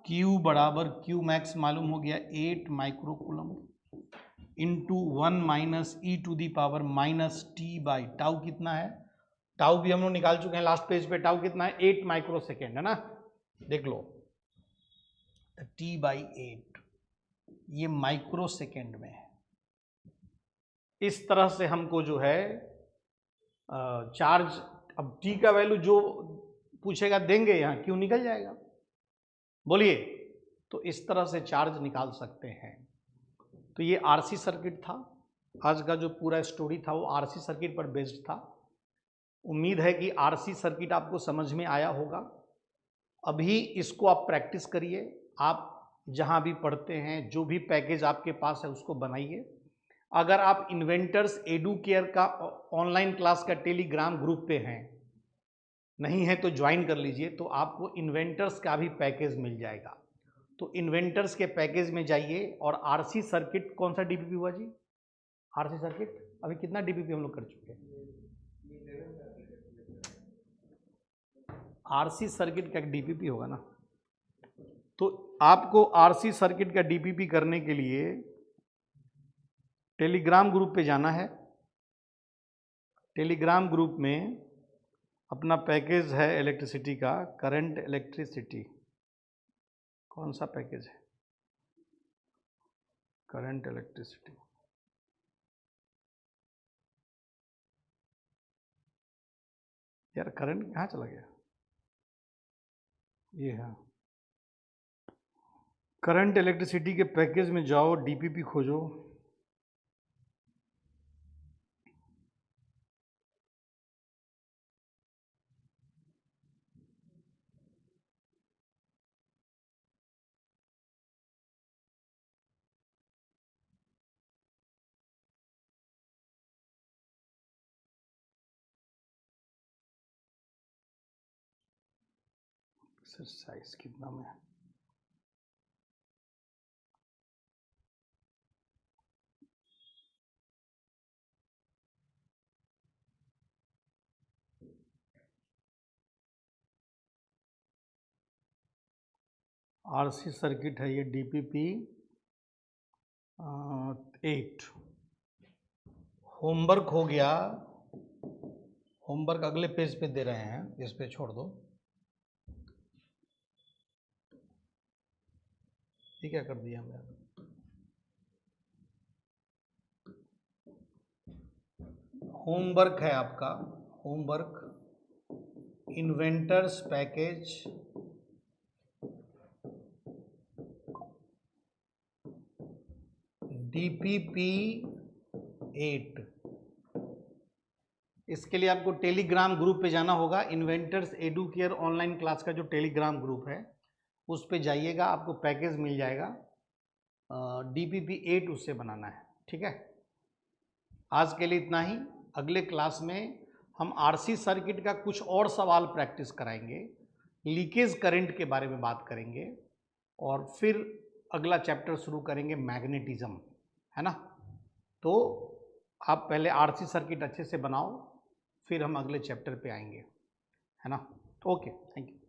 Q बराबर Q मैक्स मालूम हो गया 8 micro coulomb into 1 minus e to the power minus t by tau. कितना है? टाउ भी हम लोग निकाल चुके हैं लास्ट पेज पे। टाउ कितना है? 8 माइक्रो सेकेंड है ना, देख लो। टी बाई 8 ये माइक्रो सेकेंड में है। इस तरह से हमको जो है चार्ज, अब टी का वैल्यू जो पूछेगा देंगे, यहाँ क्यों निकल जाएगा, बोलिए। तो इस तरह से चार्ज निकाल सकते हैं। तो ये आरसी सर्किट था। आज का जो पूरा स्टोरी था वो आरसी सर्किट पर बेस्ड था। उम्मीद है कि आरसी सर्किट आपको समझ में आया होगा। अभी इसको आप प्रैक्टिस करिए। आप जहाँ भी पढ़ते हैं, जो भी पैकेज आपके पास है उसको बनाइए। अगर आप इन्वेंटर्स एडू केयर का ऑनलाइन क्लास का टेलीग्राम ग्रुप पे हैं, नहीं है तो ज्वाइन कर लीजिए, तो आपको इन्वेंटर्स का भी पैकेज मिल जाएगा। तो इन्वेंटर्स के पैकेज में जाइए और आरसी सर्किट, कौन सा डीपीपी हुआ जी? आरसी सर्किट अभी कितना डीपीपी हम लोग कर चुके हैं? आरसी सर्किट का डीपीपी होगा ना। तो आपको आरसी सर्किट का डीपीपी करने के लिए टेलीग्राम ग्रुप पे जाना है। टेलीग्राम ग्रुप में अपना पैकेज है इलेक्ट्रिसिटी का, करंट इलेक्ट्रिसिटी। कौन सा पैकेज है? Current electricity. यार करंट कहाँ चला गया? ये है करंट इलेक्ट्रिसिटी के पैकेज में जाओ, डीपीपी खोजो। एक्सरसाइज कितना में है? आरसी सर्किट है ये, डीपीपी 8। होमवर्क हो गया, होमवर्क अगले पेज पे दे रहे हैं, इस पे छोड़ दो। ये क्या कर दिया हमने? होमवर्क है आपका, होमवर्क इन्वेंटर्स पैकेज डीपीपी 8। इसके लिए आपको टेलीग्राम ग्रुप पे जाना होगा। इन्वेंटर्स एडुकेयर ऑनलाइन क्लास का जो टेलीग्राम ग्रुप है उस पे जाइएगा, आपको पैकेज मिल जाएगा। डीपीपी 8 उससे बनाना है, ठीक है। आज के लिए इतना ही। अगले क्लास में हम आरसी सर्किट का कुछ और सवाल प्रैक्टिस कराएंगे, लीकेज करंट के बारे में बात करेंगे, और फिर अगला चैप्टर शुरू करेंगे मैग्नेटिज्म, है ना। तो आप पहले आरसी सर्किट अच्छे से बनाओ, फिर हम अगले चैप्टर पे आएंगे, है ना। Okay, thank you.